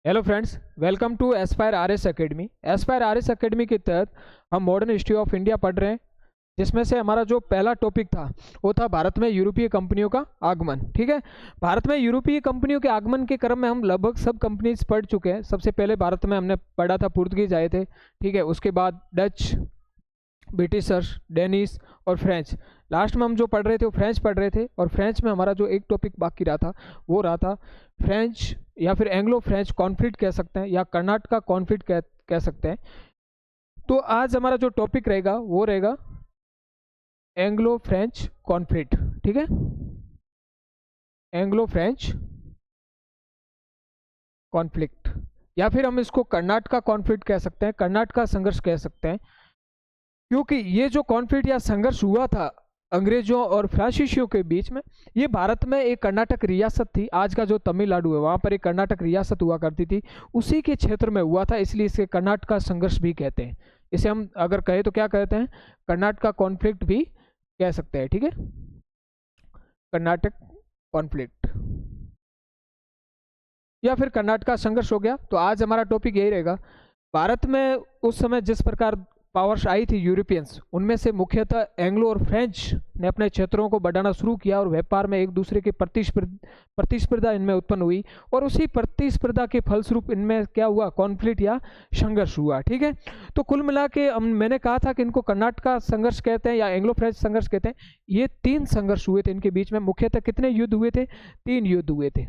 Hello friends, welcome to Aspire RS Academy. Aspire RS Academy के तहत हम modern history of India पढ़ रहे हैं, जिसमें से हमारा जो पहला टॉपिक था वो था भारत में यूरोपीय कंपनियों का आगमन। ठीक है, भारत में यूरोपीय कंपनियों के आगमन के क्रम में हम लगभग सब कंपनीज पढ़ चुके हैं। सबसे पहले भारत में हमने पढ़ा था पुर्तगीज आए थे, ठीक है, उसके बाद डच, ब्रिटिशर्स, डेनिस और फ्रेंच। लास्ट में हम जो पढ़ रहे थे वो फ्रेंच पढ़ रहे थे, और फ्रेंच में हमारा जो एक टॉपिक बाकी रहा था वो रहा था फ्रेंच या फिर एंग्लो फ्रेंच कॉन्फ्लिक्ट कह सकते हैं, या कर्नाटका कॉन्फ्लिक्ट कह सकते हैं। तो आज हमारा जो टॉपिक रहेगा वो रहेगा एंग्लो फ्रेंच कॉन्फ्लिक्ट। ठीक है, एंग्लो फ्रेंच कॉन्फ्लिक्ट, या फिर हम इसको कर्नाटका कॉन्फ्लिक्ट कह सकते हैं, कर्नाटका संघर्ष कह सकते हैं, क्योंकि ये जो कॉन्फ्लिक्ट या संघर्ष हुआ था अंग्रेजों और फ्रांसीसियों के बीच में, ये भारत में एक कर्नाटक रियासत थी। आज का जो तमिलनाडु है वहाँ पर एक कर्नाटक रियासत हुआ करती थी, उसी के क्षेत्र में हुआ था, इसलिए इसे कर्नाटका संघर्ष भी कहते हैं। इसे हम अगर कहें तो क्या कहते हैं, कर्नाटका कॉन्फ्लिक्ट भी कह सकते हैं। ठीक है, कर्नाटक कॉन्फ्लिक्ट या फिर कर्नाटका संघर्ष हो गया। तो आज हमारा टॉपिक यही रहेगा। भारत में उस समय जिस प्रकार पावर्स आई थी यूरोपियंस, उनमें से मुख्यतः एंग्लो और फ्रेंच ने अपने क्षेत्रों को बढ़ाना शुरू किया, और व्यापार में एक दूसरे की प्रतिस्पर्धा इनमें उत्पन्न हुई, और उसी प्रतिस्पर्धा के फलस्वरूप इनमें क्या हुआ, कॉन्फ्लिक्ट या संघर्ष हुआ। ठीक है, तो कुल मिला के मैंने कहा था कि इनको कर्नाटका संघर्ष कहते हैं या एंग्लो फ्रेंच संघर्ष कहते हैं। ये 3 संघर्ष हुए थे इनके बीच में। मुख्यतः कितने युद्ध हुए थे? 3 युद्ध हुए थे,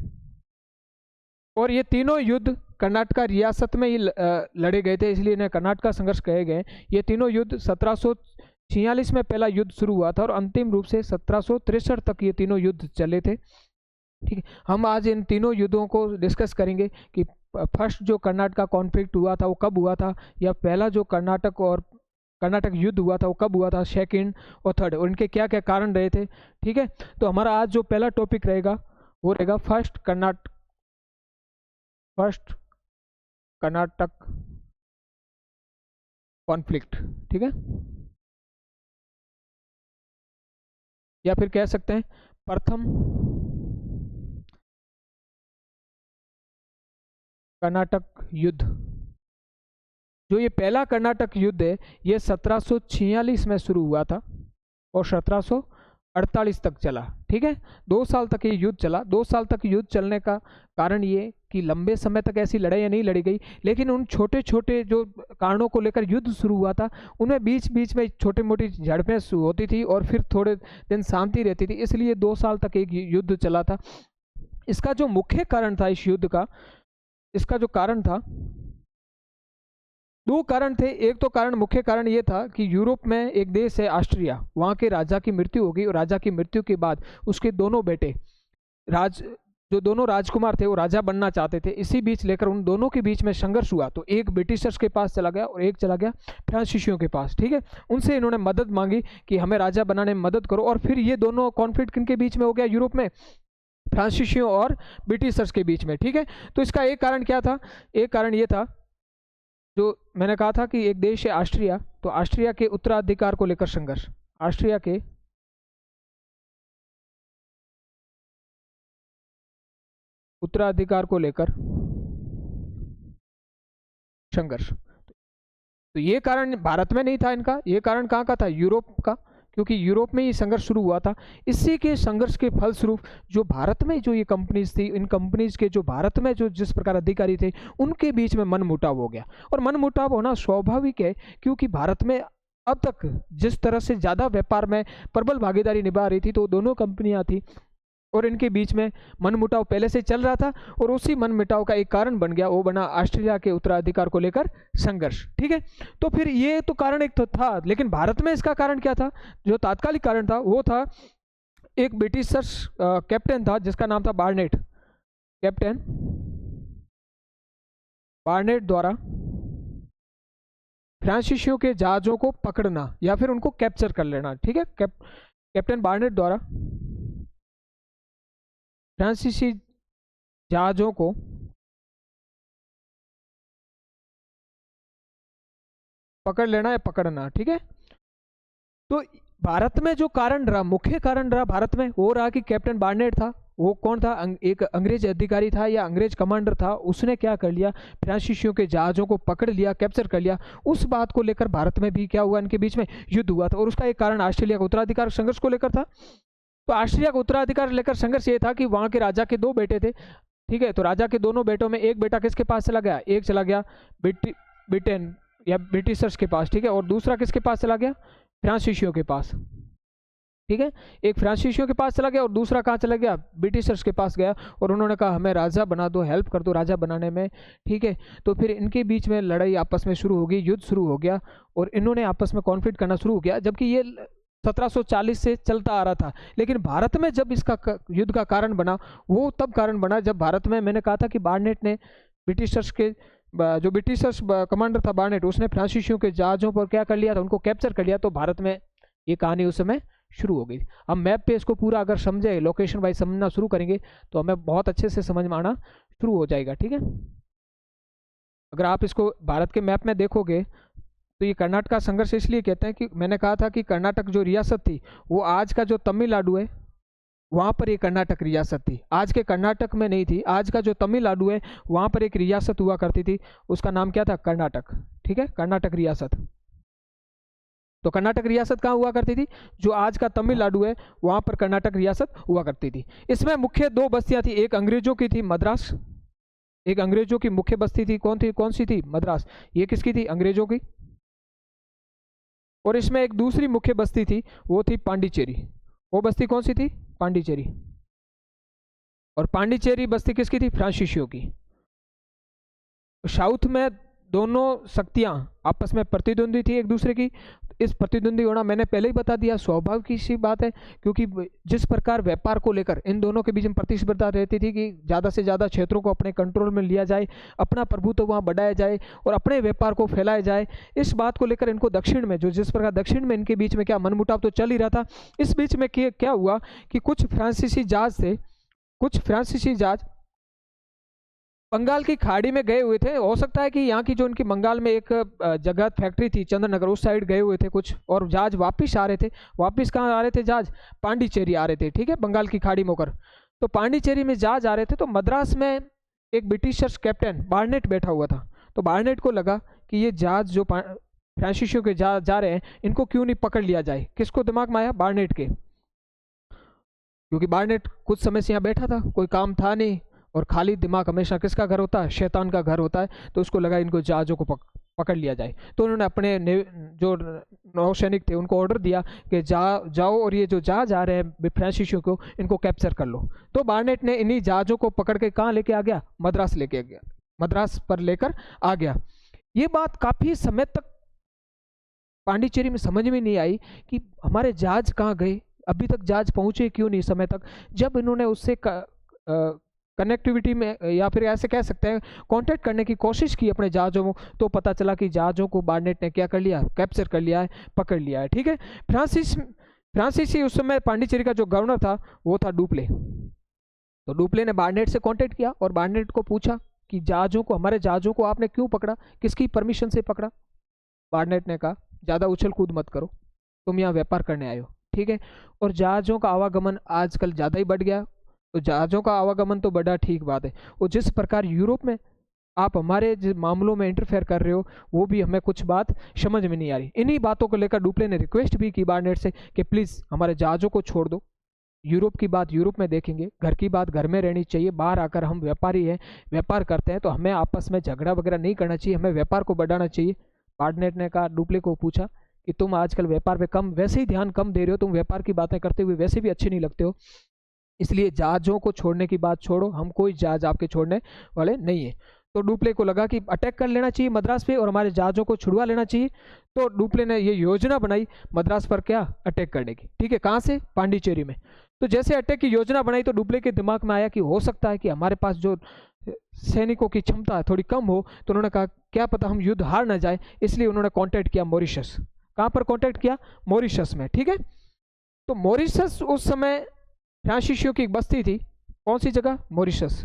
और ये तीनों युद्ध कर्नाटका रियासत में ही लड़े गए थे, इसलिए इन्हें कर्नाटका संघर्ष कहे गए। ये तीनों युद्ध 1746 में पहला युद्ध शुरू हुआ था, और अंतिम रूप से 1763 तक ये तीनों युद्ध चले थे। ठीक है, हम आज इन तीनों युद्धों को डिस्कस करेंगे कि फर्स्ट जो कर्नाटका कॉन्फ्लिक्ट हुआ था वो कब हुआ था, या पहला जो कर्नाटक युद्ध हुआ था वो कब हुआ था, सेकंड और थर्ड, और इनके क्या क्या कारण रहे थे। ठीक है, तो हमारा आज जो पहला टॉपिक रहेगा वो रहेगा फर्स्ट कर्नाटक कॉन्फ्लिक्ट। ठीक है, या फिर कह सकते हैं प्रथम कर्नाटक युद्ध। जो ये पहला कर्नाटक युद्ध है ये 1746 में शुरू हुआ था और 1748 तक चला। ठीक है, 2 साल तक ये युद्ध चला। 2 साल तक युद्ध चलने का कारण ये कि लंबे समय तक ऐसी लड़ाई नहीं लड़ी गई, लेकिन उन छोटे छोटे जो कारणों को लेकर युद्ध शुरू हुआ था उनमें बीच बीच में छोटी मोटी झड़पें होती थी, और फिर थोड़े दिन शांति रहती थी, इसलिए 2 साल तक एक युद्ध चला था। इसका जो मुख्य कारण था इस युद्ध का, इसका जो कारण था, 2 कारण थे। एक तो मुख्य कारण ये था कि यूरोप में एक देश है ऑस्ट्रिया, वहाँ के राजा की मृत्यु हो गई, और राजा की मृत्यु के बाद उसके दोनों बेटे जो दोनों राजकुमार थे वो राजा बनना चाहते थे। इसी बीच लेकर उन दोनों के बीच में संघर्ष हुआ, तो एक ब्रिटिशर्स के पास चला गया और एक चला गया फ्रांसीसियों के पास। ठीक है, उनसे इन्होंने मदद मांगी कि हमें राजा बनाने में मदद करो, और फिर ये दोनों कॉन्फ्लिक्ट किनके बीच में हो गया यूरोप में, फ्रांसीसियों और ब्रिटिशर्स के बीच में। ठीक है, तो इसका एक कारण क्या था? एक कारण ये था, जो मैंने कहा था कि एक देश है ऑस्ट्रिया, तो ऑस्ट्रिया के उत्तराधिकार को लेकर संघर्ष, ऑस्ट्रिया के उत्तराधिकार को लेकर संघर्ष। तो ये कारण भारत में नहीं था इनका, ये कारण कहाँ का था? यूरोप का, क्योंकि यूरोप में ये संघर्ष शुरू हुआ था। इसी के संघर्ष के फलस्वरूप जो भारत में जो ये कंपनीज थी, इन कंपनीज के जो भारत में जो जिस प्रकार अधिकारी थे उनके बीच में मनमुटाव हो गया, और मनमुटाव होना स्वाभाविक है, क्योंकि भारत में अब तक जिस तरह से ज़्यादा व्यापार में प्रबल भागीदारी निभा रही थी तो दोनों कंपनियां थी, और इनके बीच में मनमुटाव पहले से चल रहा था, और उसी मनमुटाव का एक कारण बन गया, वो बना ऑस्ट्रेलिया के उत्तराधिकार को लेकर संघर्ष। ठीक है, तो फिर ये तो कारण एक तो था, लेकिन भारत में इसका कारण क्या था? जो तात्कालिक कारण था वो था एक ब्रिटिशर्स कैप्टन था जिसका नाम था बार्नेट। कैप्टन बार्नेट द्वारा फ्रांसीसियों के जहाजों को पकड़ना या फिर उनको कैप्चर कर लेना। ठीक है, कैप्टन बार्नेट द्वारा फ्रांसीसी जहाजों को पकड़ लेना या पकड़ना। ठीक है, तो भारत में जो कारण रहा, मुख्य कारण रहा भारत में, वो रहा कि कैप्टन बार्नेट था, वो कौन था, एक अंग्रेज अधिकारी था या अंग्रेज कमांडर था, उसने क्या कर लिया, फ्रांसीसियों के जहाज़ों को पकड़ लिया, कैप्चर कर लिया। उस बात को लेकर भारत में भी क्या हुआ, इनके बीच में युद्ध हुआ था, और उसका एक कारण ऑस्ट्रेलिया का उत्तराधिकार संघर्ष को लेकर था। तो ऑस्ट्रेलिया का उत्तराधिकार लेकर संघर्ष ये था कि वहाँ के राजा के 2 बेटे थे, ठीक है। तो राजा के दोनों बेटों में एक बेटा किसके पास चला गया, एक चला गया ब्रिटेन या ब्रिटिशर्स के पास, ठीक है, और दूसरा किसके पास चला गया, फ्रांसीसियों के पास, ठीक है। एक फ्रांसीसियों के पास चला गया और दूसरा कहाँ चला गया, ब्रिटिशर्स के पास गया, और उन्होंने कहा हमें राजा बना दो, हेल्प कर दो राजा बनाने में, ठीक है। तो फिर इनके बीच में लड़ाई आपस में शुरू हो गई, युद्ध शुरू हो गया, और इन्होंने आपस में कॉन्फ्लिक्ट करना शुरू किया, जबकि ये 1740 से चलता आ रहा था। लेकिन भारत में जब इसका युद्ध का कारण बना, वो तब कारण बना जब भारत में, मैंने कहा था कि बार्नेट ने ब्रिटिशर्स के, जो ब्रिटिशर्स कमांडर था बार्नेट, उसने फ्रांसीसियों के जहाज़ों पर क्या कर लिया था, उनको कैप्चर कर लिया। तो भारत में ये कहानी उस समय शुरू हो गई। हम मैप पे इसको पूरा अगर समझे, लोकेशन वाइज समझना शुरू करेंगे, तो हमें बहुत अच्छे से समझ में आना शुरू हो जाएगा, ठीक है। अगर आप इसको भारत के मैप में देखोगे तो ये कर्नाटक का संघर्ष इसलिए कहते हैं कि मैंने कहा था कि कर्नाटक जो रियासत थी, वो आज का जो तमिलनाडु है वहाँ पर ये कर्नाटक रियासत थी, आज के कर्नाटक में नहीं थी। आज का जो तमिलनाडु है वहाँ पर एक रियासत हुआ करती थी, उसका नाम क्या था, कर्नाटक, ठीक है, कर्नाटक रियासत। तो कर्नाटक रियासत कहाँ हुआ करती थी, जो आज का तमिलनाडु है वहाँ पर कर्नाटक रियासत हुआ करती थी। इसमें मुख्य 2 बस्तियाँ थी, एक अंग्रेजों की थी मद्रास, एक अंग्रेजों की मुख्य बस्ती थी, कौन सी थी, मद्रास, ये किसकी थी, अंग्रेजों की। और इसमें एक दूसरी मुख्य बस्ती थी, वो थी पांडिचेरी। वो बस्ती कौन सी थी, पांडिचेरी। और पांडिचेरी बस्ती किसकी थी, फ्रांसीसियों की। साउथ में दोनों शक्तियां आपस में प्रतिद्वंदी थी एक दूसरे की। इस प्रतिद्वंदी होना मैंने पहले ही बता दिया, स्वाभाविक की सी बात है, क्योंकि जिस प्रकार व्यापार को लेकर इन दोनों के बीच में प्रतिस्पर्धा रहती थी कि ज़्यादा से ज़्यादा क्षेत्रों को अपने कंट्रोल में लिया जाए, अपना प्रभुत्व वहाँ बढ़ाया जाए और अपने व्यापार को फैलाया जाए। इस बात को लेकर इनको दक्षिण में, जो जिस प्रकार दक्षिण में इनके बीच में क्या मनमुटाव तो चल ही रहा था। इस बीच में क्या हुआ कि कुछ फ्रांसीसी जहाज बंगाल की खाड़ी में गए हुए थे। हो सकता है कि यहाँ की जो उनकी बंगाल में एक जगह फैक्ट्री थी चंद्रनगर, उस साइड गए हुए थे कुछ, और जहाज वापस आ रहे थे। वापस कहाँ आ रहे थे जहाज, पांडिचेरी आ रहे थे, ठीक है, बंगाल की खाड़ी में होकर। तो पांडिचेरी में जहाज आ रहे थे, तो मद्रास में एक ब्रिटिशर्स कैप्टन बार्नेट बैठा हुआ था। तो बार्नेट को लगा कि ये जहाज जो फ्रांसीसियों के जा रहे हैं, इनको क्यों नहीं पकड़ लिया जाए। किसको दिमाग में आया, बार्नेट के, क्योंकि बार्नेट कुछ समय से यहाँ बैठा था, कोई काम था नहीं, और खाली दिमाग हमेशा किसका घर होता है, शैतान का घर होता है। तो उसको लगा इनको जहाज़ों को पकड़ लिया जाए। तो उन्होंने अपने जो नौसैनिक थे उनको ऑर्डर दिया कि जाओ और ये जो जहाज आ रहे हैं फ्रांसीसियों को, इनको कैप्चर कर लो। तो बार्नेट ने इन्हीं जहाज़ों को पकड़ के कहाँ लेके आ गया, मद्रास लेके आ गया, मद्रास पर लेकर आ गया। ये बात काफ़ी समय तक पांडिचेरी में समझ में नहीं आई कि हमारे जहाज कहाँ गए, अभी तक जहाज पहुँचे क्यों नहीं समय तक। जब इन्होंने उससे कनेक्टिविटी में, या फिर ऐसे कह सकते हैं कांटेक्ट करने की कोशिश की अपने जहाज़ों को, तो पता चला कि जहाज़ों को बार्नेट ने क्या कर लिया, कैप्चर कर लिया है, पकड़ लिया है, ठीक है। फ्रांसीसी उस समय पांडिचेरी का जो गवर्नर था वो था डुप्ले। तो डुप्ले ने बार्नेट से कांटेक्ट किया और बार्नेट को पूछा कि जहाज़ों को, हमारे जहाज़ों को आपने क्यों पकड़ा, किसकी परमिशन से पकड़ा। बार्नेट ने कहा ज़्यादा उछल कूद मत करो, तुम यहाँ व्यापार करने आए हो, ठीक है। और जहाज़ों का आवागमन आजकल ज़्यादा ही बढ़ गया। तो जहाज़ों का आवागमन तो बढ़ा, ठीक बात है, और जिस प्रकार यूरोप में आप हमारे जिस मामलों में इंटरफेयर कर रहे हो, वो भी हमें कुछ बात समझ में नहीं आ रही। इन्हीं बातों को लेकर डुप्ले ने रिक्वेस्ट भी की बार्नेट से कि प्लीज़ हमारे जहाज़ों को छोड़ दो, यूरोप की बात यूरोप में देखेंगे, घर की बात घर में रहनी चाहिए। बाहर आकर हम व्यापारी हैं, व्यापार करते हैं, तो हमें आपस में झगड़ा वगैरह नहीं करना चाहिए, हमें व्यापार को बढ़ाना चाहिए। बार्नेट ने कहा, डुप्ले को पूछा कि तुम आजकल व्यापार पे कम, वैसे ही ध्यान कम दे रहे हो, तुम व्यापार की बातें करते हुए वैसे भी अच्छे नहीं लगते हो, इसलिए जहाज़ों को छोड़ने की बात छोड़ो, हम कोई जहाज़ आपके छोड़ने वाले नहीं है। तो डुप्ले को लगा कि अटैक कर लेना चाहिए मद्रास पे और हमारे जहाज़ों को छुड़वा लेना चाहिए। तो डुप्ले ने ये योजना बनाई मद्रास पर क्या अटैक करने की, ठीक है। कहाँ से, पांडिचेरी में। तो जैसे अटैक की योजना बनाई तो डुप्ले के दिमाग में आया कि हो सकता है कि हमारे पास जो सैनिकों की क्षमता है थोड़ी कम हो। तो उन्होंने कहा क्या पता हम युद्ध हार ना जाए, इसलिए उन्होंने कॉन्टैक्ट किया मॉरिशस। कहाँ पर कॉन्टैक्ट किया, मॉरिशस में, ठीक है। तो मॉरिशस उस समय फ्रांसीसियों की एक बस्ती थी, कौन सी जगह, मॉरिशस।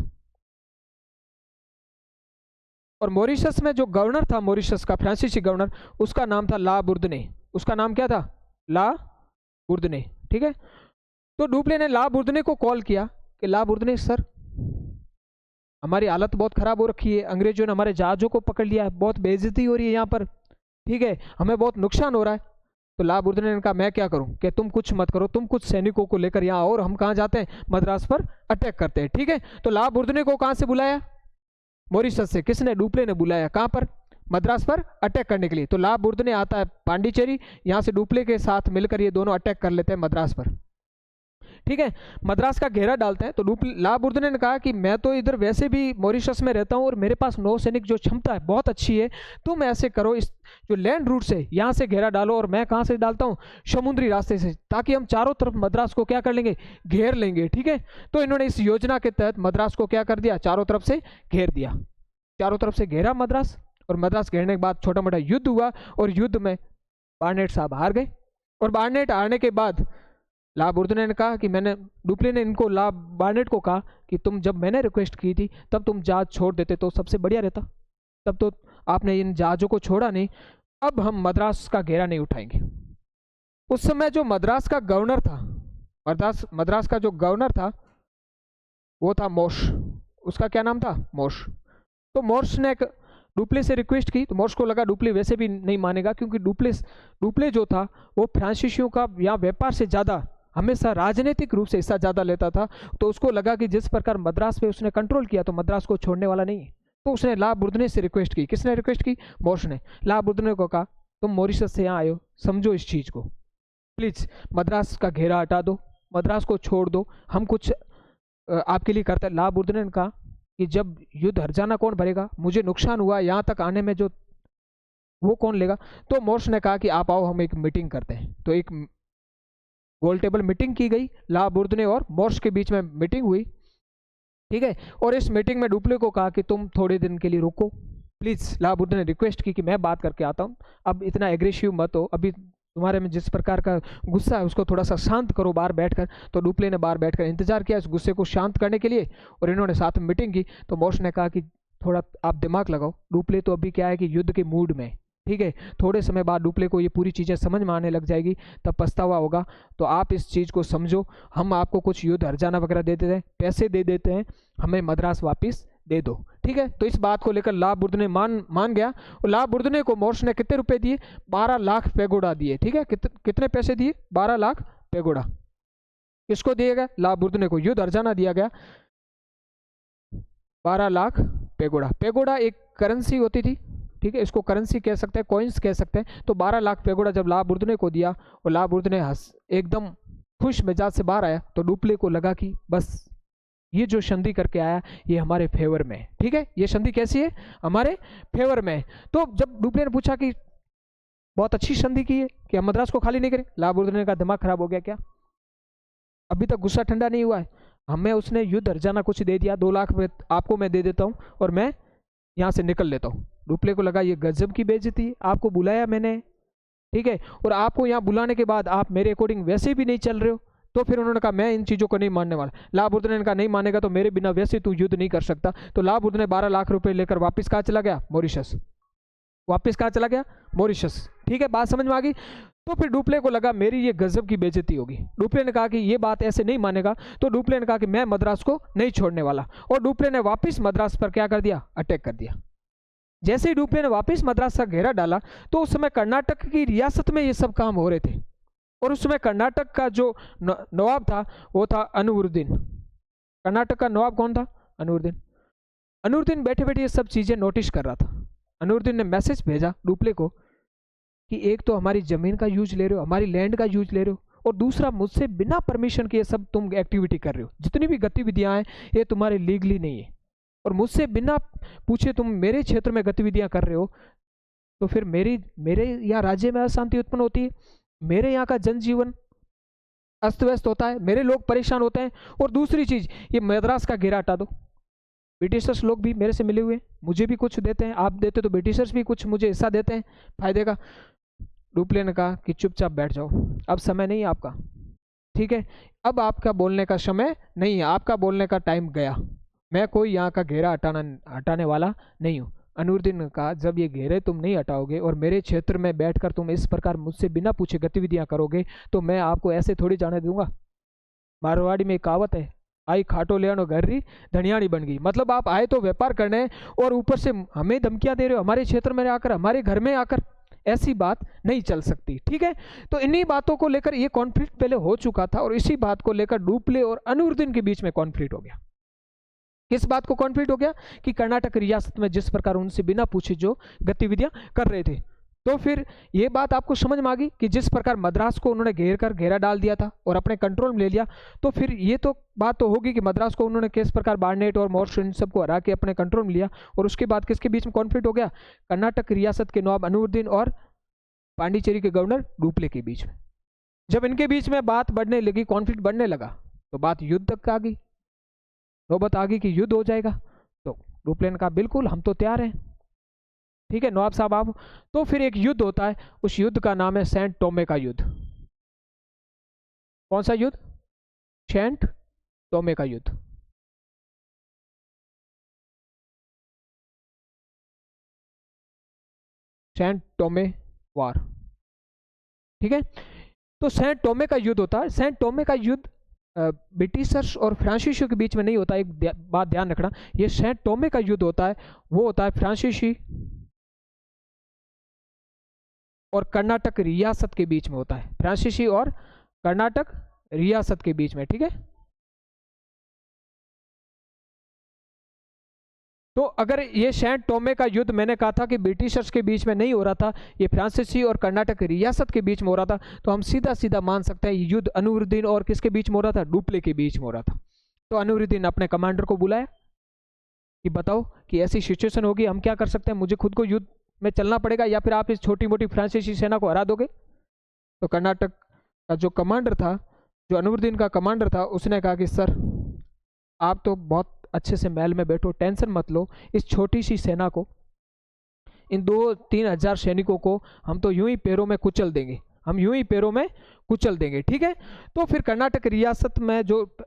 और मॉरिशस में जो गवर्नर था मॉरिशस का, फ्रांसीसी गवर्नर, उसका नाम था ला बुर्दने। उसका नाम क्या था, ला बुर्दने, ठीक है। तो डुप्ले ने ला बुर्दने को कॉल किया कि ला बुर्दने सर, हमारी हालत बहुत ख़राब हो रखी है, अंग्रेजों ने हमारे जहाज़ों को पकड़ लिया है, बहुत बेइज्जती हो रही है यहाँ पर, ठीक है, हमें बहुत नुकसान हो रहा है। तो ला बुर्दने ने कहा मैं क्या करूं, कि तुम कुछ मत करो, तुम कुछ सैनिकों को लेकर यहाँ आओ और हम कहाँ जाते हैं, मद्रास पर अटैक करते हैं, ठीक है। तो ला बुर्दने को कहाँ से बुलाया, मॉरिशस से। किसने, डुप्ले ने बुलाया, कहाँ पर, मद्रास पर अटैक करने के लिए। तो ला बुर्दने आता है पांडिचेरी, यहाँ से डुप्ले के साथ मिलकर ये दोनों अटैक कर लेते हैं मद्रास पर, ठीक है, मद्रास का घेरा डालते हैं। तो ला बुर्दने ने कहा कि मैं तो इधर वैसे भी मॉरिशस में रहता हूँ और मेरे पास नौसैनिक जो क्षमता है बहुत अच्छी है, तुम ऐसे करो, इस जो लैंड रूट से यहाँ से घेरा डालो और मैं कहाँ से डालता हूँ, समुद्री रास्ते से, ताकि हम चारों तरफ मद्रास को क्या कर लेंगे, घेर लेंगे, ठीक है। तो इन्होंने इस योजना के तहत मद्रास को क्या कर दिया, चारों तरफ से घेर दिया, चारों तरफ से घेरा मद्रास। और मद्रास घेरने के बाद छोटा मोटा युद्ध हुआ और युद्ध में बार्नेट साहब हार गए। और बार्नेट हारने के बाद ला बुर्दने ने कहा कि मैंने, डुप्ले ने इनको, ला बार्नेट को कहा कि तुम, जब मैंने रिक्वेस्ट की थी तब तुम जहाज छोड़ देते तो सबसे बढ़िया रहता, तब तो आपने इन जहाज़ों को छोड़ा नहीं, अब हम मद्रास का घेरा नहीं उठाएंगे। उस समय जो मद्रास का गवर्नर था, मद्रास का जो गवर्नर था वो था मोर्स, उसका क्या नाम था, मोर्स। तो मोर्स ने डुप्ले से रिक्वेस्ट की, तो मोर्स को लगा डुप्ले वैसे भी नहीं मानेगा, क्योंकि डुप्ले जो था वो फ्रांसीसियों का या व्यापार से ज़्यादा हमेशा राजनीतिक रूप से हिस्सा ज़्यादा लेता था। तो उसको लगा कि जिस प्रकार मद्रास पे उसने कंट्रोल किया तो मद्रास को छोड़ने वाला नहीं है। तो उसने ला बुर्दने से रिक्वेस्ट की। किसने रिक्वेस्ट की, मोर्स ने। ला बुर्दने को कहा तुम मॉरिशस से यहाँ आए हो, समझो इस चीज़ को, प्लीज़ मद्रास का घेरा हटा दो, मद्रास को छोड़ दो, हम कुछ आपके लिए करते हैं। ला बुर्दने ने कहा कि जब युद्ध हर्जाना कौन भरेगा, मुझे नुकसान हुआ यहाँ तक आने में, जो वो कौन लेगा। तो मोर्स ने कहा कि आप आओ, हम एक मीटिंग करते हैं। तो एक गोल टेबल मीटिंग की गई, ला बुर्दने और मोर्स के बीच में मीटिंग हुई, ठीक है। और इस मीटिंग में डुप्ले को कहा कि तुम थोड़े दिन के लिए रुको प्लीज़। ला बुर्दने ने रिक्वेस्ट की कि मैं बात करके आता हूँ, अब इतना एग्रेसिव मत हो, अभी तुम्हारे में जिस प्रकार का गुस्सा है उसको थोड़ा सा शांत करो बाहर बैठकर। तो डुप्ले ने बाहर बैठकर इंतजार किया इस गुस्से को शांत करने के लिए, और इन्होंने साथ में मीटिंग की। तो मोर्स ने कहा कि थोड़ा आप दिमाग लगाओ, डुप्ले तो अभी क्या है कि युद्ध के मूड में, ठीक है, थोड़े समय बाद डुप्ले को ये पूरी चीज़ें समझ में आने लग जाएगी, तब पछतावा होगा, तो आप इस चीज़ को समझो, हम आपको कुछ युद्ध हर्जाना वगैरह दे देते हैं, पैसे दे देते हैं, हमें मद्रास वापस दे दो, ठीक है। तो इस बात को लेकर ला बुर्दने मान गया। और ला बुर्दने को मोर्स ने कितने रुपए दिए, 12 लाख पेगोडा दिए, ठीक है। कितने पैसे दिए, 12 लाख पेगोडा। किसको दिया गया, ला बुर्दने को, युद्ध हर्जाना दिया गया 12 लाख पेगोडा। पेगोडा एक करेंसी होती थी, ठीक है, इसको करेंसी कह सकते हैं, कॉइन्स कह सकते हैं। तो 12 लाख पेगोडा जब ला बुर्दने को दिया और ला बुर्दने एकदम खुश मिजाज से बाहर आया, तो डुप्ले को लगा कि बस ये जो संधि करके आया ये हमारे फेवर में है, ठीक है, ये संधि कैसी है, हमारे फेवर में। तो जब डुप्ले ने पूछा कि बहुत अच्छी संधि की है कि हम मद्रास को खाली नहीं करें, ला बुर्दने का दिमाग खराब हो गया, क्या अभी तक गुस्सा ठंडा नहीं हुआ है, हमें उसने युद्ध हर्जाना कुछ दे दिया, 2 लाख आपको मैं दे देता हूँ और मैं यहाँ से निकल लेता हूँ। डुप्ले को लगा ये गजब की बेइज्जती है, आपको बुलाया मैंने, ठीक है, और आपको यहाँ बुलाने के बाद आप मेरे अकॉर्डिंग वैसे भी नहीं चल रहे हो। तो फिर उन्होंने कहा मैं इन चीज़ों को नहीं मानने वाला। ला बुर्दने ने कहा नहीं मानेगा तो मेरे बिना वैसे तू युद्ध नहीं कर सकता। तो ला बुर्दने 12 लाख रुपए लेकर वापस कहाँ चला गया, मॉरिशस। वापस कहाँ चला गया, मॉरिशस, ठीक है, बात समझ में आ गई। तो फिर डुप्ले को लगा मेरी ये गजब की बेइज्जती होगी। डुप्ले ने कहा कि ये बात ऐसे नहीं मानेगा, तो डुप्ले ने कहा कि मैं मद्रास को नहीं छोड़ने वाला। और डुप्ले ने वापस मद्रास पर क्या कर दिया, अटैक कर दिया। जैसे ही डुप्ले ने वापस मद्रास का घेरा डाला, तो उस समय कर्नाटक की रियासत में ये सब काम हो रहे थे। और उस समय कर्नाटक का जो नवाब था वो था अनवरुद्दीन। कर्नाटक का नवाब कौन था, अनवरुद्दीन। अनवरुद्दीन बैठे बैठे ये सब चीज़ें नोटिस कर रहा था। अनवरुद्दीन ने मैसेज भेजा डुप्ले को कि एक तो हमारी ज़मीन का यूज ले रहे हो, हमारी लैंड का यूज ले रहे हो, और दूसरा मुझसे बिना परमिशन के ये सब तुम एक्टिविटी कर रहे हो, जितनी भी गतिविधियाँ हैं ये तुम्हारे लीगली नहीं है, और मुझसे बिना पूछे तुम मेरे क्षेत्र में गतिविधियाँ कर रहे हो, तो फिर मेरे यहाँ राज्य में अशांति उत्पन्न होती है, मेरे यहाँ का जनजीवन अस्त व्यस्त होता है, मेरे लोग परेशान होते हैं। और दूसरी चीज़, ये मद्रास का घेरा हटा दो। ब्रिटिशर्स लोग भी मेरे से मिले हुए, मुझे भी कुछ देते हैं, आप देते तो ब्रिटिशर्स भी कुछ मुझे हिस्सा देते हैं फायदे का। डुप्ले ने कहा कि चुपचाप बैठ जाओ, अब समय नहीं है आपका, ठीक है, अब आपका बोलने का समय नहीं है, आपका बोलने का टाइम गया, मैं कोई यहाँ का घेरा हटाने वाला नहीं हूँ। अनवरुद्दीन ने कहा जब ये घेरे तुम नहीं हटाओगे और मेरे क्षेत्र में बैठकर तुम इस प्रकार मुझसे बिना पूछे गतिविधियां करोगे, तो मैं आपको ऐसे थोड़ी जाने दूंगा। मारवाड़ी में एक कहावत है, आई खाटो ले घर्री धनियाणी बन गई। मतलब आप आए तो व्यापार करने और ऊपर से हमें धमकियां दे रहे हो, हमारे क्षेत्र में आकर, हमारे घर में आकर, ऐसी बात नहीं चल सकती। ठीक है, तो इन्हीं बातों को लेकर ये कॉन्फ्लिक्ट पहले हो चुका था और इसी बात को लेकर डुप्ले और अनूरुद्दीन के बीच में कॉन्फ्लिक्ट हो गया। किस बात को कॉन्फ्लिक्ट हो गया कि कर्नाटक रियासत में जिस प्रकार उनसे बिना पूछे जो गतिविधियां कर रहे थे, तो फिर ये बात आपको समझ में आ गई कि जिस प्रकार मद्रास को उन्होंने घेरा डाल दिया था और अपने कंट्रोल में ले लिया, तो फिर ये तो बात तो होगी कि मद्रास को उन्होंने किस प्रकार बार्नेट और मोर्स इन सबको हरा के अपने कंट्रोल में लिया। और उसके बाद किसके बीच में कॉन्फ्लिक्ट हो गया? कर्नाटक रियासत के नवाब अनूरुद्दीन और पांडिचेरी के गवर्नर डुप्ले के बीच में। जब इनके बीच में बात बढ़ने लगी, कॉन्फ्लिक्ट बढ़ने लगा, तो बात युद्ध तक आ गई, नौबत आ गई कि युद्ध हो जाएगा। तो डुप्ले ने कहा बिल्कुल हम तो तैयार हैं, ठीक है नवाब साहब आप। तो फिर एक युद्ध होता है, उस युद्ध का नाम है सेंट टोमे का युद्ध। कौन सा युद्ध? सेंट टोमे का युद्ध। सेंट टोमे वार, ठीक है। तो सेंट टोमे का युद्ध होता है। सेंट टोमे का युद्ध ब्रिटिशर्स और फ्रांसीसियों के बीच में नहीं होता, एक बात ध्यान रखना। ये सेंट टोमे का युद्ध होता है, वो होता है फ्रांसीसी और कर्नाटक रियासत के बीच में होता है, फ्रांसीसी और कर्नाटक रियासत के बीच में, ठीक है। तो अगर ये सेंट टोमे का युद्ध मैंने कहा था कि ब्रिटिशर्स के बीच में नहीं हो रहा था, ये फ्रांसीसी और कर्नाटक रियासत के बीच में हो रहा था, तो हम सीधा सीधा मान सकते हैं ये युद्ध अनूरुद्दीन और किसके बीच में हो रहा था? डुप्ले के बीच में हो रहा था। तो अनूरुद्दीन ने अपने कमांडर को बुलाया कि बताओ कि ऐसी सिचुएशन होगी, हम क्या कर सकते हैं, मुझे खुद को युद्ध में चलना पड़ेगा या फिर आप इस छोटी मोटी फ्रांसीसी सेना को हरा दोगे? तो कर्नाटक का जो कमांडर था, जो अनूरुद्दीन का कमांडर था, उसने कहा कि सर आप तो बहुत अच्छे से महल में बैठो, टेंशन मत लो, इस छोटी सी सेना को, इन 2-3 हजार सैनिकों को हम तो यूं ही पैरों में कुचल देंगे, हम यूं ही पैरों में कुचल देंगे, ठीक है। तो फिर कर्नाटक रियासत में जो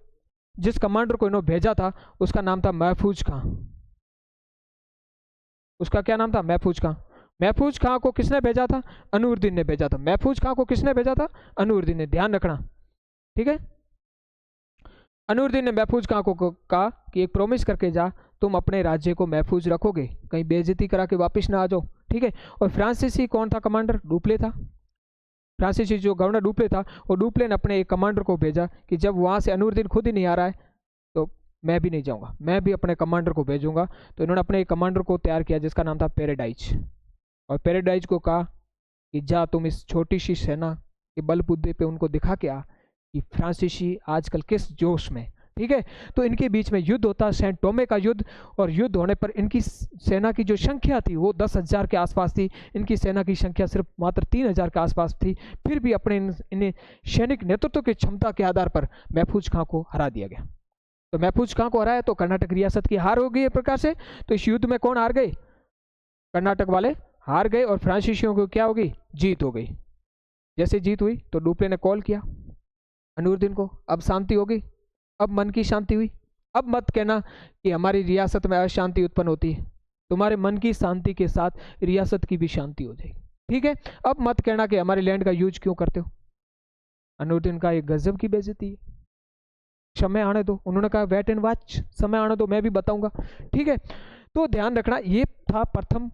जिस कमांडर को इन्होंने भेजा था उसका नाम था महफूज खां। उसका क्या नाम था? महफूज खां। महफूज खां को किसने भेजा था? अनूरुद्दीन ने भेजा था। महफूज खां को किसने भेजा था? अनूरुद्दीन ने, ध्यान रखना, ठीक है। अनूरुद्दीन ने महफूज खां को कहा कि एक प्रॉमिस करके जा, तुम अपने राज्य को महफूज रखोगे, कहीं बेइज्जती करा के वापस ना आ जाओ, ठीक है। और फ्रांसीसी कौन था कमांडर? डुप्ले था। फ्रांसीसी जो गवर्नर डुप्ले था, और डुप्ले ने अपने एक कमांडर को भेजा कि जब वहां से अनूरुद्दीन खुद ही नहीं आ रहा है तो मैं भी नहीं जाऊंगा, मैं भी अपने कमांडर को भेजूंगा। तो इन्होंने अपने एक कमांडर को तैयार किया जिसका नाम था पैराडाइज, और पैराडाइज को कहा कि जा तुम इस छोटी सी सेना के बलबूते पे उनको दिखा के आ कि फ्रांसीसी आजकल किस जोश में, ठीक है। तो इनके बीच में युद्ध होता है, सेंट टोमे का युद्ध। और युद्ध होने पर इनकी सेना की जो संख्या थी वो 10,000 के आसपास थी, इनकी सेना की संख्या सिर्फ मात्र 3,000 के आसपास थी। फिर भी अपने इन्हें सैनिक नेतृत्व की क्षमता के आधार पर महफूज खां को हरा दिया गया। तो महफूज खां को हराया तो कर्नाटक रियासत की हार हो गई एक प्रकार से। तो इस युद्ध में कौन हार गए? कर्नाटक वाले हार गए, और फ्रांसीसियों को क्या हो गई? जीत हो गई। जैसे जीत हुई तो डुप्ले ने कॉल किया अनूरुद्दीन को, अब शांति हो गई, अब मन की शांति हुई, अब मत कहना कि हमारी रियासत में अशांति उत्पन्न होती है, तुम्हारे मन की शांति के साथ रियासत की भी शांति हो जाएगी, ठीक है। अब मत कहना कि हमारे लैंड का यूज क्यों करते हो। अनूरुद्दीन का एक गजब की बेइज्जती है, समय आने दो, उन्होंने कहा वेट एंड वॉच, समय आने दो, मैं भी बताऊंगा, ठीक है। तो ध्यान रखना, ये था प्रथम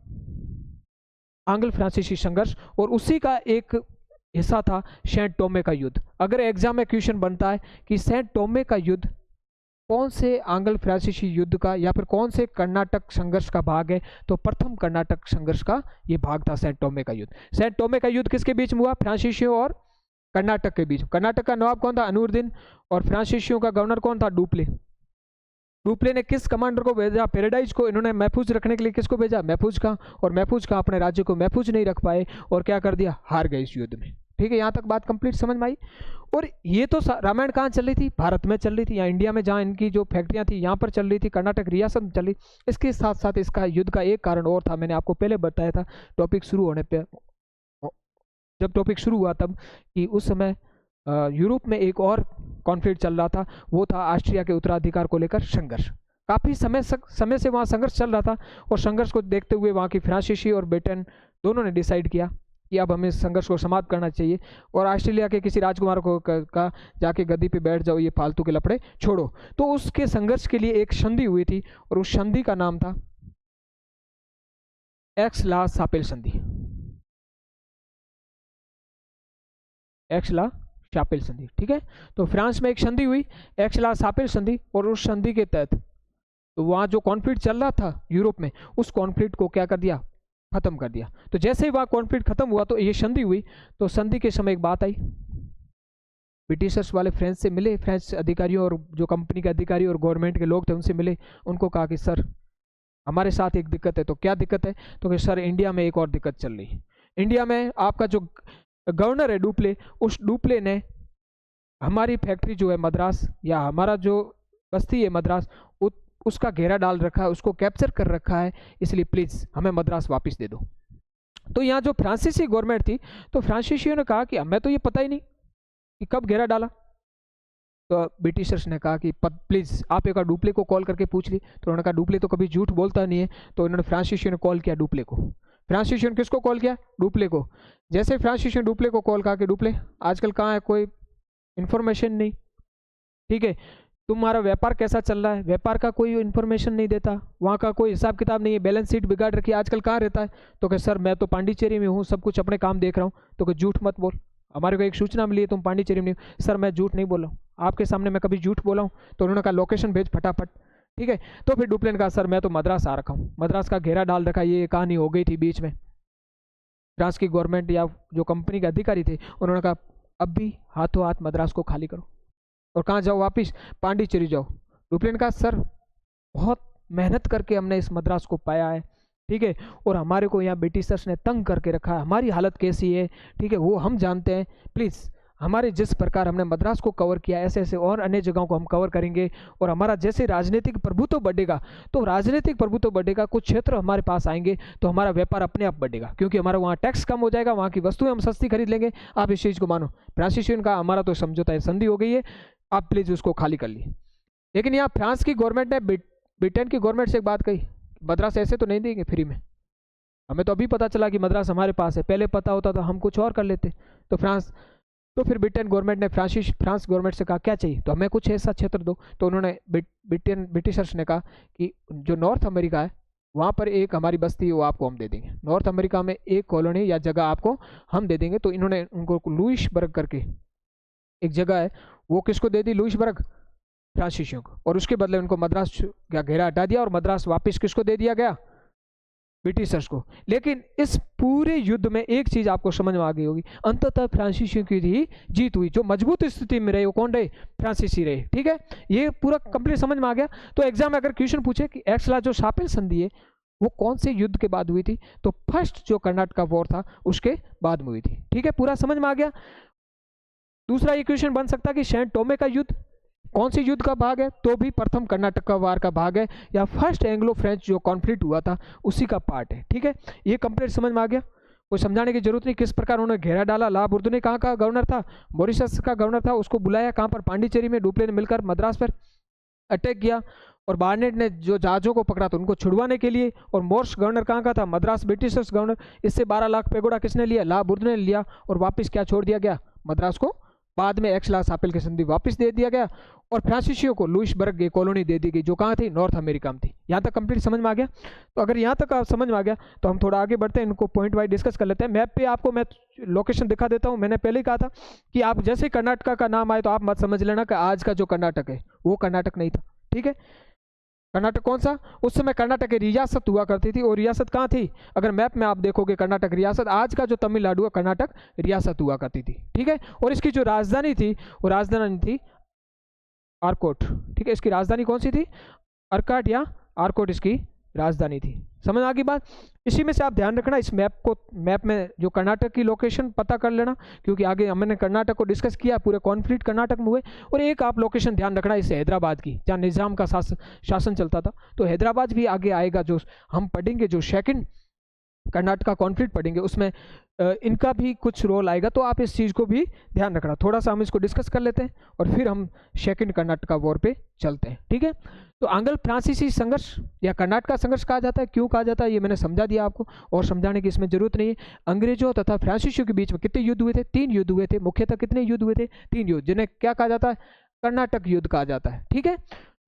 आंग्ल फ्रांसीसी संघर्ष, और उसी का एक हिस्सा था सेंट टोमे का युद्ध। अगर एग्जाम में क्वेश्चन बनता है कि सेंट टोमे का युद्ध कौन से आंग्ल फ्रांसीसी युद्ध का या फिर कौन से कर्नाटक संघर्ष का भाग है, तो प्रथम कर्नाटक संघर्ष का ये भाग था सेंट टोमे का युद्ध। सेंट टोमे का युद्ध किसके बीच में हुआ? फ्रांसीसियों और कर्नाटक के बीच। कर्नाटक का नवाब कौन था? अनूरुद्दीन, और फ्रांसीसियों का गवर्नर कौन था? डुप्ले। डुप्ले ने किस कमांडर को भेजा? पैराडाइज को। इन्होंने महफूज रखने के लिए किसको भेजा? महफूज खां। और महफूज खां अपने राज्य को महफूज नहीं रख पाए और क्या कर दिया? हार गए इस युद्ध में, ठीक है। यहाँ तक बात कंप्लीट समझ में आई। और ये तो रामायण कहाँ चल रही थी? भारत में चल रही थी, या इंडिया में जहाँ इनकी जो फैक्ट्रियाँ थी यहाँ पर चल रही थी, कर्नाटक रियासत में चल रही। इसके साथ साथ इसका युद्ध का एक कारण और था, मैंने आपको पहले बताया था टॉपिक शुरू होने पर, जब टॉपिक शुरू हुआ तब, कि उस समय यूरोप में एक और कॉन्फ्लिक्ट चल रहा था, वो था ऑस्ट्रिया के उत्तराधिकार को लेकर संघर्ष। काफ़ी समय से वहाँ संघर्ष चल रहा था, और संघर्ष को देखते हुए वहाँ की फ्रांसीसी और ब्रिटेन दोनों ने डिसाइड किया कि अब हमें इस संघर्ष को समाप्त करना चाहिए और ऑस्ट्रेलिया के किसी राजकुमार को कहा जाके गद्दी पे बैठ जाओ, ये फालतू के लफड़े छोड़ो। तो उसके संघर्ष के लिए एक संधि हुई थी और उस संधि का नाम था एक्स-ला-शापेल संधि। एक्स-ला-शापेल संधि, ठीक है। तो फ्रांस में एक संधि हुई, एक्स-ला-शापेल संधि, और उस संधि के तहत तो वहाँ जो कॉन्फ्लिक्ट चल रहा था यूरोप में, उस कॉन्फ्लिक्ट को क्या कर दिया, खत्म कर दिया। तो जैसे ही वहाँ कॉन्फ्लिक्ट खत्म हुआ तो ये संधि हुई। तो संधि के समय एक बात आई, ब्रिटिशर्स वाले फ्रेंच से मिले, फ्रेंच अधिकारियों और जो कंपनी के अधिकारी और गवर्नमेंट के लोग थे उनसे मिले, उनको कहा कि सर हमारे साथ एक दिक्कत है। तो क्या दिक्कत है, तो कि सर इंडिया में एक और दिक्कत चल रही है। इंडिया में आपका जो गवर्नर है डुप्ले, उस डुप्ले ने हमारी फैक्ट्री जो है मद्रास, या हमारा जो बस्ती है मद्रास, उसका घेरा डाल रखा है, उसको कैप्चर कर रखा है, इसलिए प्लीज़ हमें मद्रास वापस दे दो। तो यहाँ जो फ्रांसीसी गवर्नमेंट थी, तो फ्रांसीसियों ने कहा कि हमें तो ये पता ही नहीं कि कब घेरा डाला। तो ब्रिटिशर्स ने कहा कि प्लीज़ आप एक बार डुप्ले को कॉल करके पूछ ली। तो उन्होंने कहा डुप्ले तो कभी झूठ बोलता नहीं है। तो उन्होंने फ्रांसीसियों ने कॉल किया डुप्ले को। फ्रांसीसियों ने किसको कॉल किया, डुप्ले को। जैसे फ्रांसीसियों ने डुप्ले को कॉल कहा कि डुप्ले आजकल कहाँ है, कोई इन्फॉर्मेशन नहीं, ठीक है, तुम्हारा व्यापार कैसा चल रहा है, व्यापार का कोई इन्फॉर्मेशन नहीं देता, वहाँ का कोई हिसाब किताब नहीं है, बैलेंस शीट बिगाड़ रखी है, आजकल कहाँ रहता है। तो कि सर मैं तो पांडिचेरी में हूँ, सब कुछ अपने काम देख रहा हूँ। तो कि झूठ मत बोल, हमारे को एक सूचना मिली है तुम पांडिचेरी में नहीं। सर मैं झूठ नहीं बोल रहा हूँ, आपके सामने मैं कभी झूठ बोला हूँ। तो उन्होंने कहा लोकेशन भेज फटाफट, ठीक है। तो फिर डुप्ले ने कहा सर मैं तो मद्रास आ रखा हूँ, मद्रास का घेरा डाल रखा, ये कहानी हो गई थी बीच में। फ्रांस की गवर्नमेंट या जो कंपनी के अधिकारी थे उन्होंने कहा अब भी हाथों हाथ मद्रास को खाली करो और कहाँ जाओ, वापिस पांडिचेरी जाओ। डुप्ले ने कहा सर बहुत मेहनत करके हमने इस मद्रास को पाया है, ठीक है, और हमारे को यहाँ ब्रिटिशर्स ने तंग करके रखा है, हमारी हालत कैसी है, ठीक है, वो हम जानते हैं। प्लीज़ हमारे जिस प्रकार हमने मद्रास को कवर किया, ऐसे ऐसे और अन्य जगहों को हम कवर करेंगे। और हमारा जैसे राजनीतिक प्रभुत्व बढ़ेगा, तो राजनीतिक प्रभुत्व बढ़ेगा, कुछ क्षेत्र हमारे पास आएंगे, तो हमारा व्यापार अपने आप बढ़ेगा, क्योंकि हमारा वहाँ टैक्स कम हो जाएगा, वहाँ की वस्तुएं हम सस्ती खरीद लेंगे। आप इस चीज़ को मानो। फ्रांसीसियों का हमारा तो समझौता है, संधि हो गई है, आप प्लीज़ उसको खाली कर लिए। लेकिन यहाँ फ्रांस की गवर्नमेंट ने ब्रिटेन की गवर्नमेंट से एक बात कही, मद्रास ऐसे तो नहीं देंगे फ्री में, हमें तो अभी पता चला कि मद्रास हमारे पास है, पहले पता होता तो हम कुछ और कर लेते। तो फिर ब्रिटेन गवर्नमेंट ने फ्रांस गवर्नमेंट से कहा क्या चाहिए, तो हमें कुछ ऐसा क्षेत्र दो। तो उन्होंने ब्रिटिशर्स ने कहा कि जो नॉर्थ अमेरिका है वहाँ पर एक हमारी बस्ती है, वो आपको हम दे देंगे, नॉर्थ अमेरिका में एक कॉलोनी या जगह आपको हम दे देंगे। तो इन्होंने उनको लुइसबर्ग करके एक जगह है, वो किसको दे दी, लुइसबर्ग, फ्रांसीसियों को, और उसके बदले उनको मद्रास का घेरा हटा दिया और मद्रास वापस किसको दे दिया गया, ब्रिटिशर्स को। लेकिन इस पूरे युद्ध में एक चीज आपको समझ में आ गई होगी, अंततः फ्रांसीसियों की ही जीत हुई। जो मजबूत स्थिति में रहे वो कौन रहे, फ्रांसीसी रहे, ठीक है। ये पूरा कंप्लीट समझ में आ गया। तो एग्जाम में अगर क्वेश्चन पूछे कि एक्स-ला-शापेल संधि है वो कौन से युद्ध के बाद हुई थी, तो फर्स्ट जो कर्नाटक वॉर था उसके बाद में हुई थी, ठीक है, पूरा समझ में आ गया। दूसरा ये क्वेश्चन बन सकता है कि सैंट टोमे का युद्ध कौन सी युद्ध का भाग है, तो भी प्रथम कर्नाटक का वार का भाग है, या फर्स्ट एंग्लो फ्रेंच जो कॉन्फ्लिक्ट हुआ था उसी का पार्ट है, ठीक है। ये कंप्लीट समझ में आ गया, कोई समझाने की जरूरत नहीं। किस प्रकार उन्होंने घेरा डाला, ला बुर्दुने कहाँ का गवर्नर था, मॉरिशस का गवर्नर था, उसको बुलाया कहाँ पर, पांडिचेरी में। डुप्ले ने मिलकर मद्रास पर अटैक किया और बार्नेट ने जो जहाजों को पकड़ा था उनको छुड़वाने के लिए, और मोर्स गवर्नर कहाँ का था, मद्रास, ब्रिटिशर्स गवर्नर। इससे 12 लाख पेगोडा किसने लिया, ला बुर्दुने ने लिया, और वापस क्या छोड़ दिया गया, मद्रास को बाद में एक्स-ला-शापेल की संधि वापस दे दिया गया, और फ्रांसीसियों को लुइसबर्ग की कॉलोनी दे दी गई जो कहाँ थी, नॉर्थ अमेरिका में थी। यहाँ तक कंप्लीट समझ में आ गया। तो अगर यहाँ तक आप समझ में आ गया तो हम थोड़ा आगे बढ़ते हैं, इनको पॉइंट वाइज डिस्कस कर लेते हैं। मैप पे आपको मैं लोकेशन दिखा देता हूँ। मैंने पहले ही कहा था कि आप जैसे कर्नाटक का नाम आए तो आप मत समझ लेना कि आज का जो कर्नाटक है वो कर्नाटक नहीं था, ठीक है। कर्नाटक कौन सा, उस समय कर्नाटक की रियासत हुआ करती थी, और रियासत कहाँ थी, अगर मैप में आप देखोगे कर्नाटक रियासत, आज का जो तमिलनाडु है कर्नाटक रियासत हुआ करती थी, ठीक है। और इसकी जो राजधानी थी वो राजधानी थी आरकोट, ठीक है। इसकी राजधानी कौन सी थी, अर्काट या आरकोट इसकी राजधानी थी। समझ आ गई बात। इसी में से आप ध्यान रखना, इस मैप में जो कर्नाटक की लोकेशन पता कर लेना, क्योंकि आगे हमने कर्नाटक को डिस्कस किया, पूरे कॉन्फ्लिक्ट कर्नाटक में हुए। और एक आप लोकेशन ध्यान रखना इस हैदराबाद की, जहाँ निज़ाम का शासन चलता था, तो हैदराबाद भी आगे आएगा, जो हम पढ़ेंगे जो सेकंड कर्नाटका कॉन्फ्लिक्ट पढ़ेंगे, उसमें इनका भी कुछ रोल आएगा, तो आप इस चीज़ को भी ध्यान रखना। थोड़ा सा हम इसको डिस्कस कर लेते हैं और फिर हम सेकंड कर्नाटका वॉर पे चलते हैं, ठीक है। तो आंग्ल फ्रांसीसी संघर्ष या कर्नाटका संघर्ष कहा जाता है, क्यों कहा जाता है ये मैंने समझा दिया आपको, और समझाने की इसमें जरूरत नहीं है। अंग्रेजों तथा फ्रांसीसियों के बीच में कितने युद्ध हुए थे? 3 युद्ध हुए थे। मुख्यतः कितने युद्ध हुए थे? 3 युद्ध, जिन्हें क्या कहा जाता है? कर्नाटक युद्ध कहा जाता है, ठीक है।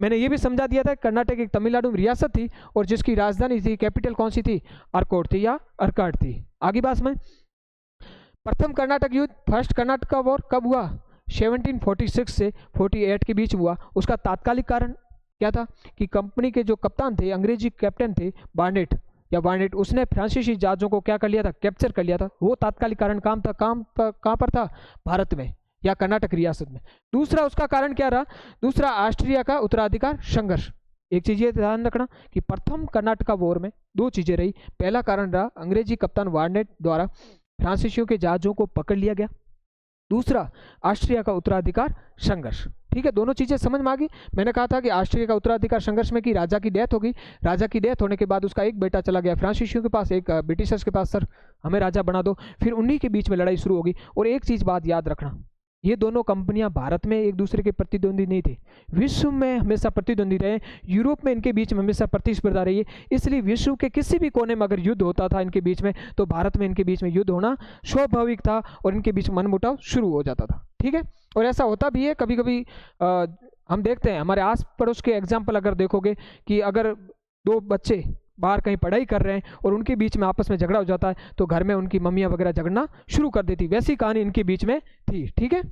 मैंने ये भी समझा दिया था कर्नाटक एक तमिलनाडु में रियासत थी और जिसकी राजधानी थी, कैपिटल कौन सी थी? अर्कोट थी या अर्काट थी। आगे बात में प्रथम कर्नाटक युद्ध, फर्स्ट कर्नाटका वॉर कब हुआ? 1746 से 48 के बीच हुआ। उसका तात्कालिक कारण क्या था कि कंपनी के जो कप्तान थे, अंग्रेजी कैप्टन थे बार्नेट, उसने फ्रांसीसी जहाजों को क्या कर लिया था? कैप्चर कर लिया था। वो तात्कालिक कारण काम था, कहाँ पर था? भारत में या कर्नाटक रियासत में। दूसरा उसका कारण क्या रहा? दूसरा ऑस्ट्रिया का उत्तराधिकार संघर्ष। एक चीज ये ध्यान रखना कि प्रथम कर्नाटका वॉर में 2 चीजें रही। पहला कारण रहा अंग्रेजी कप्तान बार्नेट द्वारा फ्रांसीसियों के जहाजों को पकड़ लिया गया। दूसरा ऑस्ट्रिया का उत्तराधिकार संघर्ष, ठीक है। दोनों चीजें समझ में आ गई। मैंने कहा था कि ऑस्ट्रिया का उत्तराधिकार संघर्ष में कि राजा की डेथ होगी, राजा की डेथ होने के बाद उसका एक बेटा चला गया फ्रांसीसियों के पास, एक ब्रिटिशर्स के पास, सर हमें राजा बना दो। फिर उन्हीं के बीच में लड़ाई शुरू होगी। और एक चीज बात याद रखना, ये दोनों कंपनियां भारत में एक दूसरे के प्रतिद्वंदी नहीं थे, विश्व में हमेशा प्रतिद्वंदी रहे। यूरोप में इनके बीच में हमेशा प्रतिस्पर्धा रही है। इसलिए विश्व के किसी भी कोने में अगर युद्ध होता था इनके बीच में, तो भारत में इनके बीच में युद्ध होना स्वाभाविक था और इनके बीच मनमुटाव शुरू हो जाता था, ठीक है। और ऐसा होता भी है कभी कभी। हम देखते हैं हमारे आस पड़ोस के एग्जाम्पल अगर देखोगे कि अगर 2 बच्चे बाहर कहीं पढ़ाई कर रहे हैं और उनके बीच में आपस में झगड़ा हो जाता है, तो घर में उनकी मम्मियां वगैरह झगड़ना शुरू कर देती। वैसी कहानी इनके बीच में थी, ठीक है।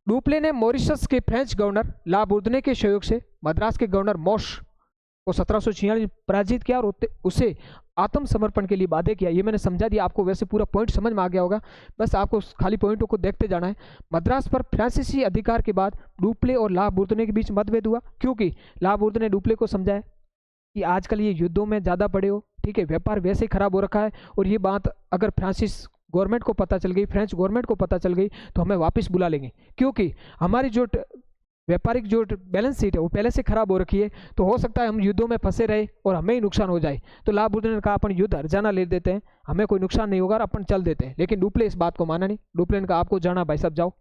डुप्ले ने मॉरिशस के फ्रेंच गवर्नर ला बोर्दने के सहयोग से मद्रास के गवर्नर मोश को 1746 में पराजित किया और उसे आत्मसमर्पण के लिए बाध्य किया। ये मैंने समझा दिया आपको, वैसे पूरा पॉइंट समझ में आ गया होगा, बस आपको खाली पॉइंटों को देखते जाना है। मद्रास पर फ्रांसीसी अधिकार के बाद डुप्ले और ला बोर्दने के बीच मतभेद हुआ, क्योंकि ला बोर्दने डुप्ले को समझाया कि आजकल ये युद्धों में ज़्यादा पड़े हो, ठीक है, व्यापार वैसे ही खराब हो रखा है, और ये बात अगर फ्रांसिस गवर्नमेंट को पता चल गई, फ्रेंच गवर्नमेंट को पता चल गई, तो हमें वापस बुला लेंगे, क्योंकि हमारी जो व्यापारिक जो बैलेंस शीट है वो पहले से खराब हो रखी है। तो हो सकता है हम युद्धों में फंसे रहे और हमें ही नुकसान हो जाए। तो ला बोर्दने ने कहा अपन युद्ध हरजाना ले देते हैं, हमें कोई नुकसान नहीं होगा, अपन चल देते हैं। लेकिन डुप्ले इस बात को माना नहीं। डुप्ले ने कहा आपको जाना भाई साहब जाओ,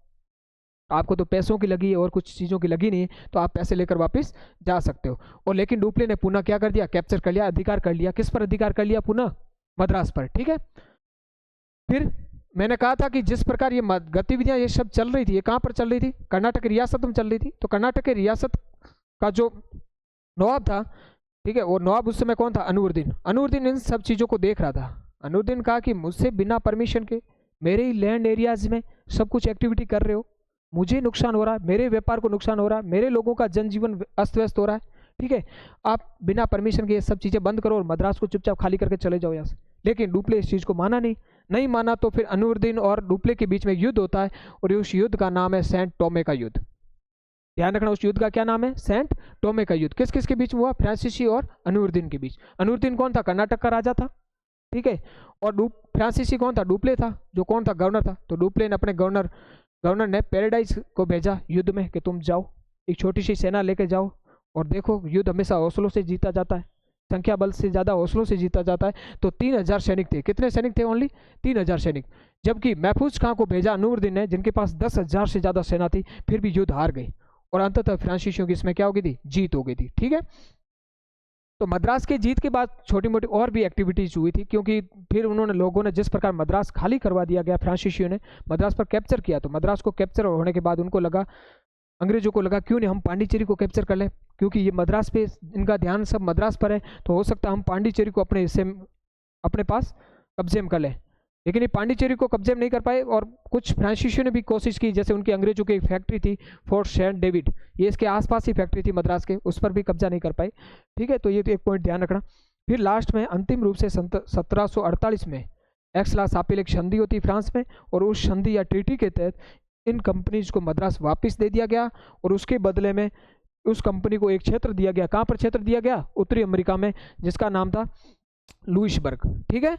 आपको तो पैसों की लगी है और कुछ चीज़ों की लगी नहीं है, तो आप पैसे लेकर वापस जा सकते हो। और लेकिन डुप्ले ने पुनः क्या कर दिया? कैप्चर कर लिया, अधिकार कर लिया। किस पर अधिकार कर लिया? पुनः मद्रास पर, ठीक है। फिर मैंने कहा था कि जिस प्रकार ये गतिविधियां ये सब चल रही थी, ये कहाँ पर चल रही थी? कर्नाटक रियासत में चल रही थी। तो कर्नाटक की रियासत का जो नवाब था, ठीक है, वो नवाब उस समय कौन था? अनूरुद्दीन इन सब चीज़ों को देख रहा था। अनूरुद्दीन कहा कि मुझसे बिना परमिशन के मेरे ही लैंड एरियाज में सब कुछ एक्टिविटी कर रहे हो, मुझे नुकसान हो रहा है, मेरे व्यापार को नुकसान हो रहा है, मेरे लोगों का जनजीवन अस्त व्यस्त हो रहा है, ठीक है, आप बिना परमिशन के ये सब चीज़ें बंद करो और मद्रास को चुपचाप खाली करके चले जाओ यहाँ से। लेकिन डुप्ले इस चीज़ को माना नहीं माना। तो फिर अनूरुद्दीन और डुप्ले के बीच में युद्ध होता है और उस युद्ध का नाम है सेंट टोमे का युद्ध। ध्यान रखना, उस युद्ध का क्या नाम है? सेंट टोमे का युद्ध। किस किस के बीच में हुआ? फ्रांसीसी और अनूरुद्दीन के बीच। अनूरुद्दीन कौन था? कर्नाटक का राजा था, ठीक है। और फ्रांसीसी कौन था? डुप्ले था, जो कौन था? गवर्नर था। तो डुप्ले ने अपने गवर्नर ने पैराडाइज को भेजा युद्ध में कि तुम जाओ, एक छोटी सी सेना लेके जाओ और देखो युद्ध हमेशा हौसलों से जीता जाता है, संख्या बल से ज़्यादा हौसलों से जीता जाता है। तो 3000 सैनिक थे। कितने सैनिक थे? ओनली 3000 सैनिक। जबकि महफूज खां को भेजा अनूरुद्दीन ने, जिनके पास 10,000 से ज़्यादा सेना थी, फिर भी युद्ध हार गई और अंततः फ्रांसीसियों की इसमें क्या हो गई थी? जीत हो गई थी, ठीक है। तो मद्रास की जीत के बाद छोटी मोटी और भी एक्टिविटीज हुई थी, क्योंकि फिर उन्होंने लोगों ने जिस प्रकार मद्रास खाली करवा दिया गया, फ्रांसीसियों ने मद्रास पर कैप्चर किया, तो मद्रास को कैप्चर होने के बाद उनको लगा, अंग्रेजों को लगा क्यों नहीं हम पांडिचेरी को कैप्चर कर लें, क्योंकि ये मद्रास पे इनका ध्यान सब मद्रास पर है, तो हो सकता है हम पांडिचेरी को अपने हिस्से अपने पास कब्जे में कर लें। लेकिन ये पांडिचेरी को कब्जे में नहीं कर पाए और कुछ फ्रांसीसियों ने भी कोशिश की, जैसे उनकी अंग्रेजों की एक फैक्ट्री थी फोर्ट सेंट डेविड, ये इसके आसपास ही फैक्ट्री थी मद्रास के, उस पर भी कब्जा नहीं कर पाए, ठीक है। तो ये तो एक पॉइंट ध्यान रखना। फिर लास्ट में अंतिम रूप से 1748 में एक्स-ला सापेल संधि होती फ्रांस में, और उस संधि या ट्रीटी के तहत इन कंपनीज को मद्रास वापस दे दिया गया और उसके बदले में उस कंपनी को एक क्षेत्र दिया गया। कहाँ पर क्षेत्र दिया गया? उत्तरी अमेरिका में, जिसका नाम था लुइसबर्ग, ठीक है।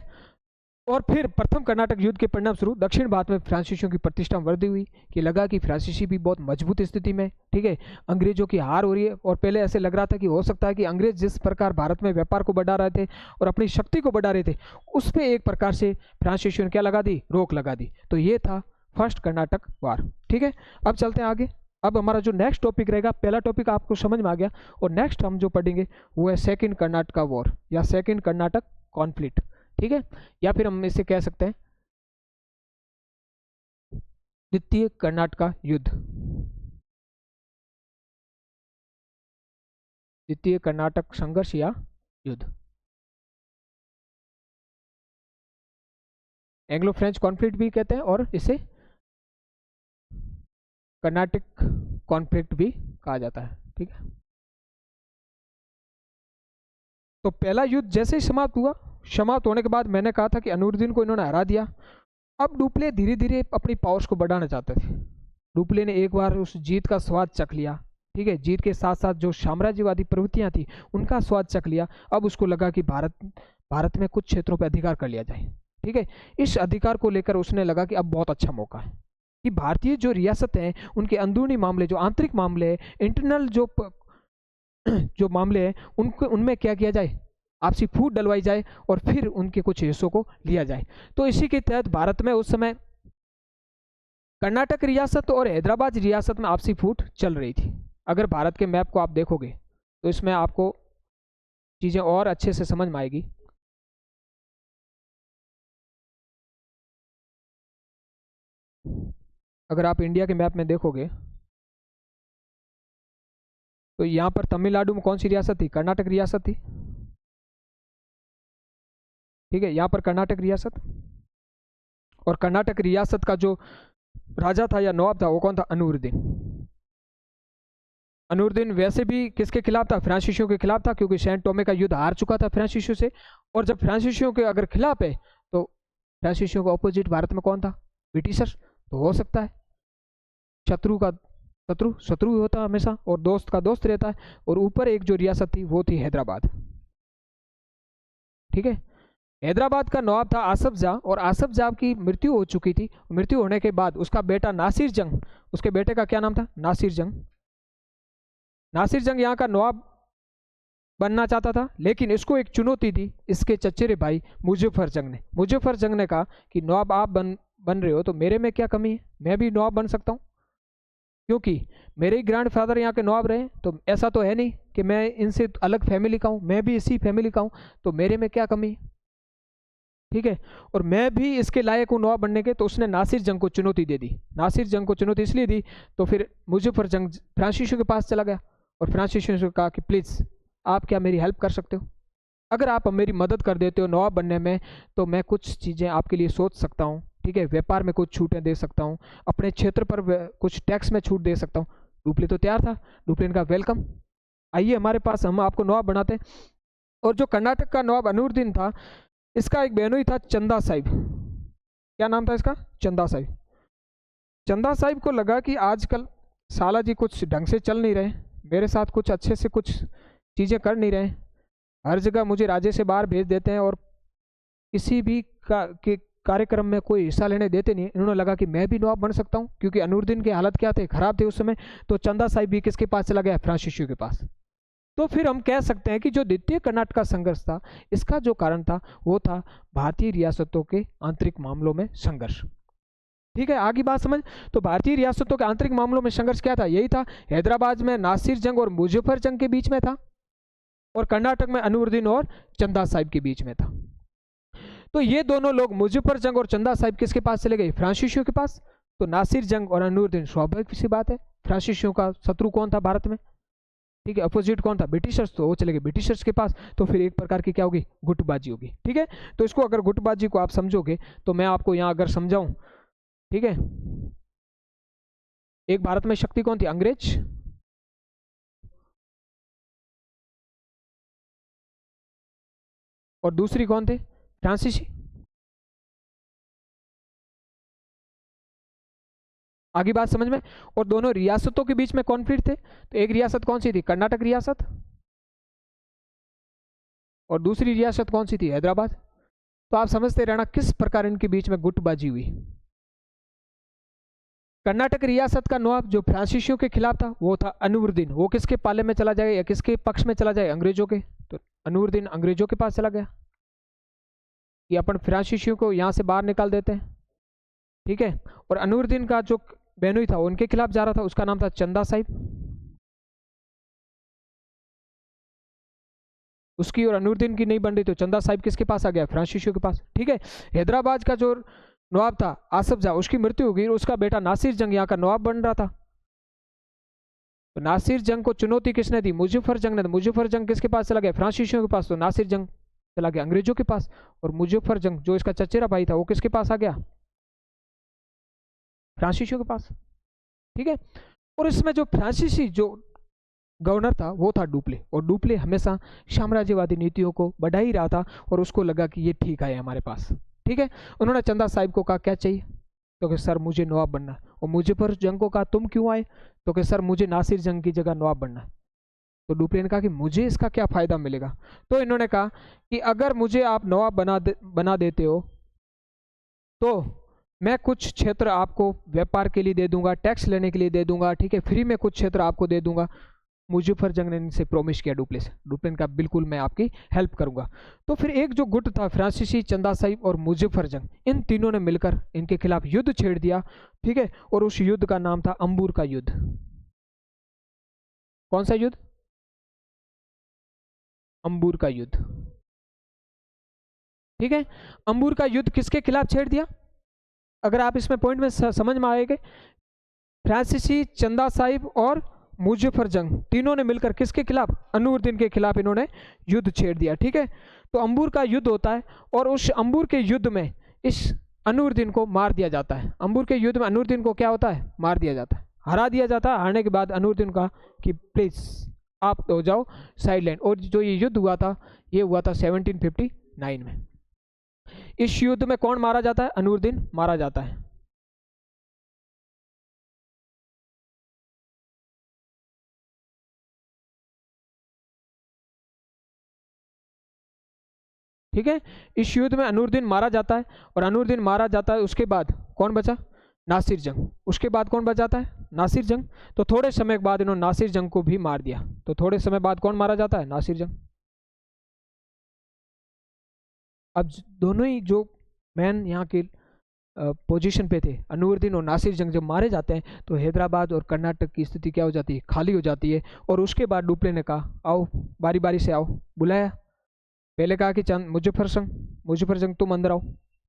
और फिर प्रथम कर्नाटक युद्ध के परिणाम स्वरूप दक्षिण भारत में फ्रांसीसियों की प्रतिष्ठा में वृद्धि हुई कि लगा कि फ्रांसीसी भी बहुत मजबूत स्थिति में, ठीक है, अंग्रेजों की हार हो रही है। और पहले ऐसे लग रहा था कि हो सकता है कि अंग्रेज जिस प्रकार भारत में व्यापार को बढ़ा रहे थे और अपनी शक्ति को बढ़ा रहे थे, उस पर एक प्रकार से फ्रांसीसियों ने क्या लगा दी, रोक लगा दी। तो ये था फर्स्ट कर्नाटक वार। ठीक है, अब चलते हैं आगे। अब हमारा जो नेक्स्ट टॉपिक रहेगा, पहला टॉपिक आपको समझ में आ गया, और नेक्स्ट हम जो पढ़ेंगे वो है सेकंड कर्नाटक वॉर या सेकंड कर्नाटक कॉन्फ्लिक्ट। ठीक है, या फिर हम इसे कह सकते हैं द्वितीय कर्नाटक युद्ध, द्वितीय कर्नाटक संघर्ष या युद्ध, एंग्लो फ्रेंच कॉन्फ्लिक्ट भी कहते हैं और इसे कर्नाटक कॉन्फ्लिक्ट भी कहा जाता है। ठीक है, तो पहला युद्ध जैसे ही समाप्त हुआ, समाप्त होने के बाद मैंने कहा था कि अनूरुद्दीन को इन्होंने हरा दिया। अब डुप्ले धीरे धीरे अपनी पावर्स को बढ़ाना चाहते थे। डुप्ले ने एक बार उस जीत का स्वाद चख लिया, ठीक है, जीत के साथ साथ जो साम्राज्यवादी प्रवृत्तियां थी उनका स्वाद चख लिया। अब उसको लगा कि भारत में कुछ क्षेत्रों पर अधिकार कर लिया जाए। ठीक है, इस अधिकार को लेकर उसने लगा कि अब बहुत अच्छा मौका है कि भारतीय जो रियासतें हैं उनके अंदरूनी मामले, जो आंतरिक मामले हैं, इंटरनल जो मामले हैं, उनको उनमें क्या किया जाए, आपसी फूट डलवाई जाए और फिर उनके कुछ हिस्सों को लिया जाए। तो इसी के तहत भारत में उस समय कर्नाटक रियासत और हैदराबाद रियासत में आपसी फूट चल रही थी। अगर भारत के मैप को आप देखोगे तो इसमें आपको चीज़ें और अच्छे से समझ में आएगी। अगर आप इंडिया के मैप में देखोगे तो यहाँ पर तमिलनाडु में कौन सी रियासत थी, कर्नाटक रियासत थी। ठीक है, यहाँ पर कर्नाटक रियासत, और कर्नाटक रियासत का जो राजा था या नवाब था वो कौन था, अनूरुद्दीन। अनूरुद्दीन वैसे भी किसके खिलाफ था, फ्रांसीसियों के खिलाफ था, क्योंकि सैन टोमे का युद्ध हार चुका था फ्रांसीसियों से। और जब फ्रांसीसियों के अगर खिलाफ है तो फ्रांसीसियों का ऑपोजिट भारत में कौन था, ब्रिटिशर्स। तो हो सकता है शत्रु का शत्रु शत्रु होता है हमेशा, और दोस्त का दोस्त रहता है। और ऊपर एक जो रियासत थी वो थी हैदराबाद। ठीक है, हैदराबाद का नवाब था आसफ जाह, और आसफ जाह की मृत्यु हो चुकी थी। मृत्यु होने के बाद उसका बेटा नासिर जंग, उसके बेटे का क्या नाम था, नासिर जंग। नासिर जंग यहाँ का नवाब बनना चाहता था, लेकिन इसको एक चुनौती दी इसके चचेरे भाई मुजफ्फर जंग ने। मुजफ्फर जंग ने कहा कि नवाब आप बन रहे हो तो मेरे में क्या कमी है, मैं भी नवाब बन सकता हूँ, क्योंकि मेरे ही ग्रैंड फादर यहाँ के नवाब रहे। तो ऐसा तो है नहीं कि मैं इनसे अलग फैमिली का हूँ, मैं भी इसी फैमिली का हूँ, तो मेरे में क्या कमी है। ठीक है, और मैं भी इसके लायक हूँ नवाब बनने के। तो उसने नासिर जंग को चुनौती दे दी। नासिर जंग को चुनौती इसलिए दी, तो फिर मुजफ्फर जंग फ्रांसीसियों के पास चला गया और फ्रांसीसियों से कहा कि प्लीज़ आप क्या मेरी हेल्प कर सकते हो, अगर आप मेरी मदद कर देते हो नवाब बनने में तो मैं कुछ चीज़ें आपके लिए सोच सकता हूँ। ठीक है, व्यापार में कुछ छूटें दे सकता हूँ, अपने क्षेत्र पर कुछ टैक्स में छूट दे सकता हूँ। डुप्ले तो तैयार था, डुप्ले ने कहा वेलकम, आइए हमारे पास, हम आपको नवाब बनाते हैं। और जो कर्नाटक का नवाब अनूरुद्दीन था, इसका एक बहनोई था चंदा साहिब। क्या नाम था इसका, चंदा साहिब। चंदा साहिब को लगा कि आजकल साला जी कुछ ढंग से चल नहीं रहे, मेरे साथ कुछ अच्छे से कुछ चीज़ें कर नहीं रहे, हर जगह मुझे राज्य से बाहर भेज देते हैं और किसी भी कार्यक्रम में कोई हिस्सा लेने देते नहीं। इन्होंने लगा कि मैं भी नवाब बन सकता हूँ, क्योंकि अनूरुद्दीन की हालत क्या थे, खराब थे उस समय। तो चंदा साहिब भी किसके पास चला गया, फ्रांसीसियों के पास। तो फिर हम कह सकते हैं कि जो द्वितीय कर्नाटक संघर्ष था, इसका जो कारण था वो था भारतीय रियासतों के आंतरिक मामलों में संघर्ष। ठीक है, आगे बात समझ। तो भारतीय रियासतों के आंतरिक मामलों में संघर्ष क्या था, यही था, हैदराबाद में नासिर जंग और मुजफ्फर जंग के बीच में था, और कर्नाटक में अनूरुद्दीन और चंदा साहिब के बीच में था। तो ये दोनों लोग मुजफ्फर जंग और चंदा साहिब किसके पास चले गए, फ्रांसीसियों के पास। तो नासिर जंग और अनूरुद्दीन, स्वाभाविक सी बात है, फ्रांसीसियों का शत्रु कौन था भारत में, ठीक है, अपोजिट कौन था, ब्रिटिशर्स, तो वो चले गए ब्रिटिशर्स के पास। तो फिर एक प्रकार की क्या होगी, गुटबाजी होगी। ठीक है, तो इसको अगर गुटबाजी को आप समझोगे तो मैं आपको यहाँ अगर समझाऊं, ठीक है, एक भारत में शक्ति कौन थी, अंग्रेज, और दूसरी कौन थे, फ्रांसीसी। आगे बात समझ में। और दोनों रियासतों के बीच में कॉन्फ्लिक्ट थे। तो एक रियासत कौन सी थी, कर्नाटक रियासत, और दूसरी रियासत कौन सी थी, हैदराबाद। तो आप समझते रहना किस प्रकार इनके बीच में गुटबाजी हुई। कर्नाटक रियासत का नवाब जो फ्रांसीसियों के खिलाफ था वो था अनवरुद्दीन। वो किसके पाले में चला जाए या किसके पक्ष में चला जाए? अंग्रेजों के। तो अनवरुद्दीन अंग्रेजों के पास चला गया कि अपन फ्रांसीसियों को यहाँ से बाहर निकाल देते हैं, ठीक है। और अनवरुद्दीन का जो बेनोई था उनके खिलाफ जा रहा था, उसका नाम था चंदा साहिब। उसकी और अनवरुद्दीन की नहीं बन रही तो चंदा साहिब किसके पास आ गया? फ्रांसीसियों के पास, ठीक है। हैदराबाद का जो नवाब था आसफ जहा, उसकी मृत्यु हो गई, उसका बेटा नासिर जंग यहाँ का नवाब बन रहा था। तो नासिर जंग को चुनौती किसने दी? मुजफ्फर जंग ने। मुजफ्फर जंग किसके पास चला गया? फ्रांसीसियों के पास। तो नासिर जंग चला गया अंग्रेजों के पास, और मुजफ्फर जंग जो इसका चचेरा भाई था वो किसके पास आ गया? फ्रांसीसियों के पास, ठीक है। और इसमें जो फ्रांसीसी जो गवर्नर था वो था डुप्ले, और डुप्ले हमेशा साम्राज्यवादी नीतियों को बढ़ा ही रहा था, और उसको लगा कि ये ठीक है हमारे पास, ठीक है। उन्होंने चंदा साहिब को कहा क्या चाहिए? तो कि सर मुझे नवाब बनना है। और मुजफ्फर जंग को कहा तुम क्यों आए? तो कि सर मुझे नासिर जंग की जगह नवाब बनना है। तो डुप्ले ने कहा कि मुझे इसका क्या फायदा मिलेगा? तो इन्होंने कहा कि अगर मुझे आप नवाब बना देते हो तो मैं कुछ क्षेत्र आपको व्यापार के लिए दे दूंगा, टैक्स लेने के लिए दे दूंगा, ठीक है, फ्री में कुछ क्षेत्र आपको दे दूंगा। मुजफ्फर जंग ने इनसे प्रॉमिस किया डुप्ले से। डुप्ले ने कहा बिल्कुल मैं आपकी हेल्प करूंगा। तो फिर एक जो गुट था फ्रांसीसी, चंदा साहिब और मुजफ्फर जंग, इन तीनों ने मिलकर इनके खिलाफ युद्ध छेड़ दिया, ठीक है। और उस युद्ध का नाम था अंबूर का युद्ध। कौन सा युद्ध? अंबूर का युद्ध, ठीक है। अंबूर का युद्ध किसके खिलाफ छेड़ दिया? अगर आप इसमें पॉइंट में समझ में आएंगे, फ्रांसीसी, चंदा साहिब और मुजफ्फर जंग तीनों ने मिलकर किसके खिलाफ? अनवरुद्दीन के खिलाफ इन्होंने युद्ध छेड़ दिया, ठीक है। तो अंबूर का युद्ध होता है, और उस अंबूर के युद्ध में इस अनवरुद्दीन को मार दिया जाता है। अंबूर के युद्ध में अनवरुद्दीन को क्या होता है? मार दिया जाता है, हरा दिया जाता है। हारने के बाद अनवरुद्दीन का कि प्लीज आप हो जाओ साइड लाइन। और जो ये युद्ध हुआ था ये हुआ था 1759 में। इस युद्ध में कौन मारा जाता है? अनवरुद्दीन मारा जाता है। ठीक है, इस युद्ध में अनवरुद्दीन मारा जाता है, और अनवरुद्दीन मारा जाता है उसके बाद कौन बचा? नासिर जंग। उसके बाद कौन बच जाता है? नासिर जंग। तो थोड़े समय के बाद इन्होंने नासिर जंग को भी मार दिया। तो थोड़े समय बाद कौन मारा जाता है? नासिर जंग। अब दोनों ही जो मैन यहाँ के पोजीशन पे थे, अनवरुद्दीन और नासिर जंग, जब मारे जाते हैं तो हैदराबाद और कर्नाटक की स्थिति क्या हो जाती है? खाली हो जाती है। और उसके बाद डुप्ले ने कहा आओ बारी बारी से आओ, बुलाया। पहले कहा कि चंद मुजफ्फर जंग तुम अंदर आओ,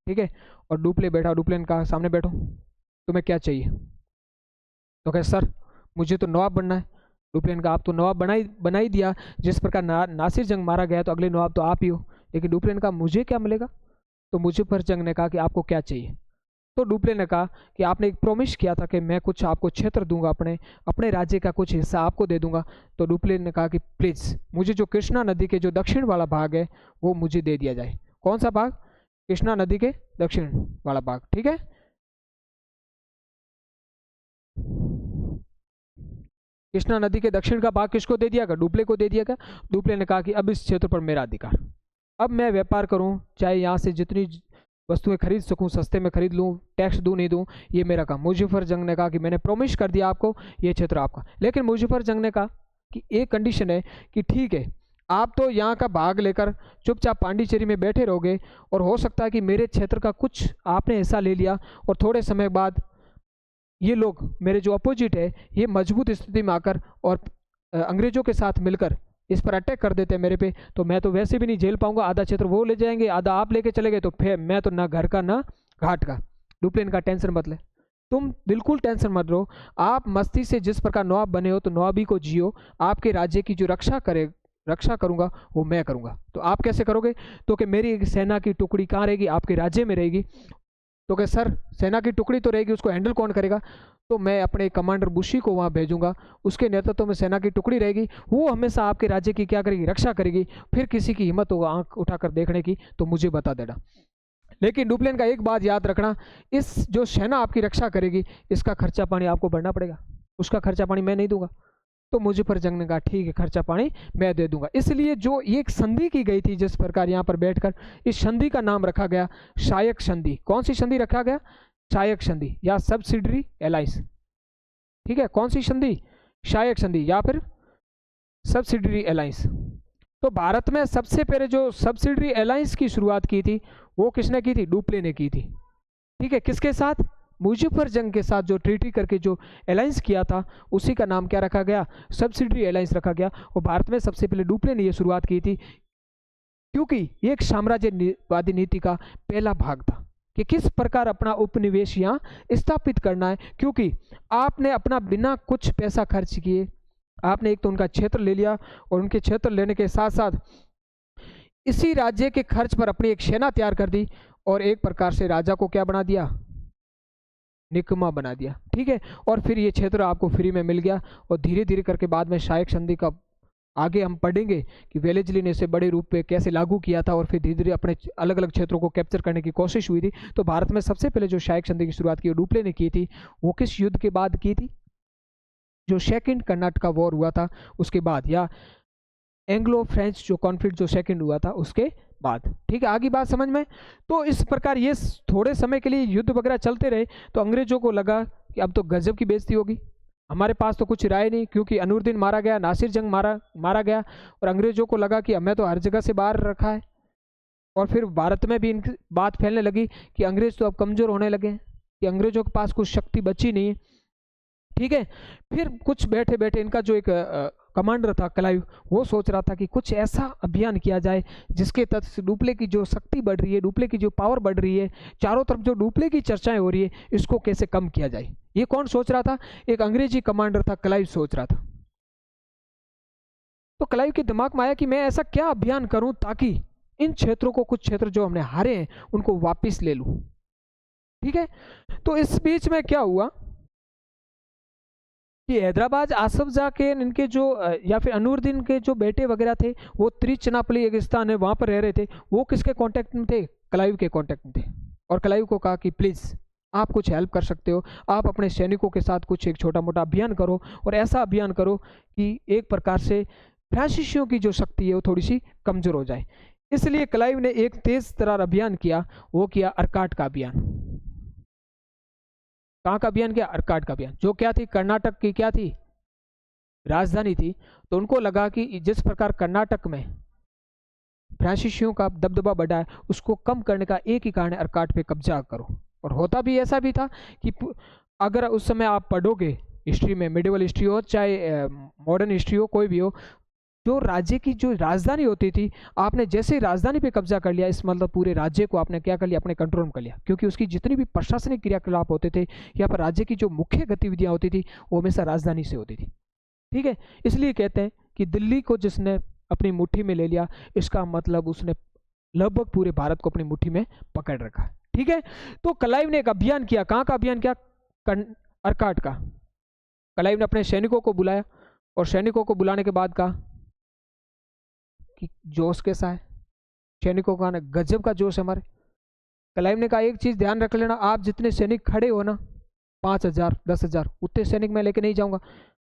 ठीक है। और डुप्ले बैठा, डुप्ले ने कहा सामने बैठो, तुम्हें क्या चाहिए? तो कहे सर मुझे तो नवाब बनना है। डुप्ले ने कहा आप तो नवाब बना ही दिया, जिस प्रकार नासिर जंग मारा गया तो अगले नवाब तो आप ही हो। लेकिन डुप्ले ने कहा मुझे क्या मिलेगा? तो मुजफ्फर जंग ने कहा कि आपको क्या चाहिए? तो डुप्ले ने कहा कि आपने एक प्रॉमिस किया था कि मैं कुछ आपको क्षेत्र दूंगा, अपने अपने राज्य का कुछ हिस्सा आपको दे दूंगा। तो डुप्ले ने कहा कि प्लीज़ मुझे जो कृष्णा नदी के जो दक्षिण वाला भाग है वो मुझे दे दिया जाए। कौन सा भाग? कृष्णा नदी के दक्षिण वाला भाग, ठीक है। कृष्णा नदी के दक्षिण का भाग किसको दे दिया गया? डुप्ले को दे दिया गया। डुप्ले ने कहा कि अब इस क्षेत्र पर मेरा अधिकार, अब मैं व्यापार करूं, चाहे यहाँ से जितनी वस्तुएं खरीद सकूं, सस्ते में खरीद लूं, टैक्स दूं नहीं दूं, ये मेरा काम। मुजफ्फर जंग ने कहा कि मैंने प्रॉमिस कर दिया आपको, ये क्षेत्र आपका। लेकिन मुजफ्फर जंग ने कहा कि एक कंडीशन है कि ठीक है आप तो यहाँ का भाग लेकर चुपचाप पांडिचेरी में बैठे रहोगे, और हो सकता है कि मेरे क्षेत्र का कुछ आपने हिस्सा ले लिया, और थोड़े समय बाद ये लोग मेरे जो अपोजिट है ये मजबूत स्थिति में आकर और अंग्रेजों के साथ मिलकर इस पर अटैक कर देते हैं मेरे पे, तो मैं तो वैसे भी नहीं झेल पाऊंगा। आधा क्षेत्र वो ले जाएंगे, आधा आप लेके चले गए, तो फिर मैं तो ना घर का ना घाट का। डुप्लेन का टेंशन मत ले, तुम बिल्कुल टेंशन मत लो। आप मस्ती से जिस प्रकार नवाब बने हो तो नवाबी को जियो। आपके राज्य की जो रक्षा करूंगा वो मैं करूंगा। तो आप कैसे करोगे? तो कि मेरी सेना की टुकड़ी कहाँ रहेगी? आपके राज्य में रहेगी। तो कि सर सेना की टुकड़ी तो रहेगी, उसको हैंडल कौन करेगा? तो मैं अपने कमांडर बुशी को वहाँ भेजूंगा, उसके नेतृत्व में सेना की टुकड़ी रहेगी, वो हमेशा आपके राज्य की क्या करेगी? रक्षा करेगी। फिर किसी की हिम्मत होगा आंख उठाकर देखने की तो मुझे बता देना। लेकिन डुप्लेन का एक बात याद रखना, इस जो सेना आपकी रक्षा करेगी इसका खर्चा पानी आपको भरना पड़ेगा, उसका खर्चा पानी मैं नहीं दूंगा। तो मुजफ्फर जंग ने कहा ठीक है, खर्चा पानी मैं दे दूंगा। इसलिए जो ये एक संधि की गई थी जिस प्रकार यहाँ पर बैठकर, इस संधि का नाम रखा गया शायक संधि। कौन सी संधि रखा गया? शायक संधि या सब्सिडरी अलायंस। ठीक है, कौन सी संधि? शायक संधि या फिर सब्सिडरी अलायंस। तो भारत में सबसे पहले जो सब्सिडरी अलायंस की शुरुआत की थी वो किसने की थी? डुप्ले ने की थी। ठीक है, किसके साथ? मुजफ्फर जंग के साथ जो ट्रीटी करके जो अलायंस किया था उसी का नाम क्या रखा गया? सब्सिडरी अलायंस रखा गया। और भारत में सबसे पहले डुप्ले ने ये शुरुआत की थी, क्योंकि ये एक साम्राज्यवादी नीति का पहला भाग था कि किस प्रकार अपना उपनिवेश यहाँ स्थापित करना है। क्योंकि आपने अपना बिना कुछ पैसा खर्च किए आपने एक तो उनका क्षेत्र ले लिया, और उनके क्षेत्र लेने के साथ साथ इसी राज्य के खर्च पर अपनी एक सेना तैयार कर दी, और एक प्रकार से राजा को क्या बना दिया? निकम्मा बना दिया। ठीक है, और फिर ये क्षेत्र आपको फ्री में मिल गया। और धीरे धीरे करके बाद में शायक संधि का आगे हम पढ़ेंगे कि वेलेस्ली ने इसे बड़े रूप में कैसे लागू किया था, और फिर धीरे धीरे अपने अलग अलग क्षेत्रों को कैप्चर करने की कोशिश हुई थी। तो भारत में सबसे पहले जो शायक संधि की शुरुआत की डुप्ले ने की थी, वो किस युद्ध के बाद की थी? जो सेकंड कर्नाटका वॉर हुआ था उसके बाद, या एंग्लो फ्रेंच जो कॉन्फ्लिक्ट जो सेकंड हुआ था उसके बाद। ठीक है, आगे बात समझ में। तो इस प्रकार ये थोड़े समय के लिए युद्ध वगैरह चलते रहे, तो अंग्रेजों को लगा कि अब तो गजब की बेइज्जती होगी, हमारे पास तो कुछ राय नहीं, क्योंकि अनूरुद्दीन मारा गया, नासिर जंग मारा गया, और अंग्रेजों को लगा कि हमें तो हर जगह से बाहर रखा है। और फिर भारत में भी इनकी बात फैलने लगी कि अंग्रेज तो अब कमज़ोर होने लगे हैं, कि अंग्रेजों के पास कुछ शक्ति बची नहीं है। ठीक है, फिर कुछ बैठे बैठे इनका जो एक कमांडर था क्लाइव, वो सोच रहा था कि कुछ ऐसा अभियान किया जाए जिसके तहत से डुप्ले की जो शक्ति बढ़ रही है, डुप्ले की जो पावर बढ़ रही है, चारों तरफ जो डुप्ले की चर्चाएं हो रही है, इसको कैसे कम किया जाए। ये कौन सोच रहा था? एक अंग्रेजी कमांडर था, क्लाइव सोच रहा था। तो क्लाइव के दिमाग में आया कि मैं ऐसा क्या अभियान करूं ताकि इन क्षेत्रों को, कुछ क्षेत्र जो हमने हारे हैं उनको वापिस ले लूं। ठीक है, तो इस बीच में क्या हुआ कि हैदराबाद आसफ जाके इनके जो या फिर अनूरुद्दीन के जो बेटे वगैरह थे, वो त्रिचनापली एक स्थान है वहाँ पर रह रहे थे, वो किसके कांटेक्ट में थे? क्लाइव के कांटेक्ट में थे। और क्लाइव को कहा कि प्लीज़ आप कुछ हेल्प कर सकते हो, आप अपने सैनिकों के साथ कुछ एक छोटा मोटा अभियान करो, और ऐसा अभियान करो कि एक प्रकार से फ्रांसीसियों की जो शक्ति है वो थोड़ी सी कमज़ोर हो जाए। इसलिए क्लाइव ने एक तेज तर्रार अभियान किया, वो किया अर्काट का अभियान। कहाँ का अभियान किया? अर्काट का अभियान, जो क्या थी? कर्नाटक की क्या थी? राजधानी थी। तो उनको लगा कि जिस प्रकार कर्नाटक में फ्रांसीसियों का दबदबा बढ़ा है, उसको कम करने का एक ही कारण है, अर्काट पे कब्जा करो। और होता भी ऐसा भी था कि अगर उस समय आप पढ़ोगे हिस्ट्री में, मिडिवल हिस्ट्री हो चाहे मॉडर्न हिस्ट्री हो, कोई भी हो, जो राज्य की जो राजधानी होती थी, आपने जैसे ही राजधानी पे कब्जा कर लिया, इस मतलब पूरे राज्य को आपने क्या कर लिया? अपने कंट्रोल में कर लिया। क्योंकि उसकी जितनी भी प्रशासनिक क्रियाकलाप होते थे या पर राज्य की जो मुख्य गतिविधियां होती थी, वो हमेशा राजधानी से होती थी। ठीक है, इसलिए कहते हैं कि दिल्ली को जिसने अपनी मुट्ठी में ले लिया, इसका मतलब उसने लगभग पूरे भारत को अपनी मुट्ठी में पकड़ रखा। ठीक है, तो क्लाइव ने एक अभियान किया। कहाँ का अभियान किया? अर्काट का। क्लाइव ने अपने सैनिकों को बुलाया, और सैनिकों को बुलाने के बाद कहा कि जोश कैसा है? सैनिकों का ना गजब का जोश है हमारे। क्लाइव ने कहा एक चीज ध्यान रख लेना, आप जितने सैनिक खड़े हो ना, 5,000 10,000, उतने सैनिक मैं लेके नहीं जाऊंगा।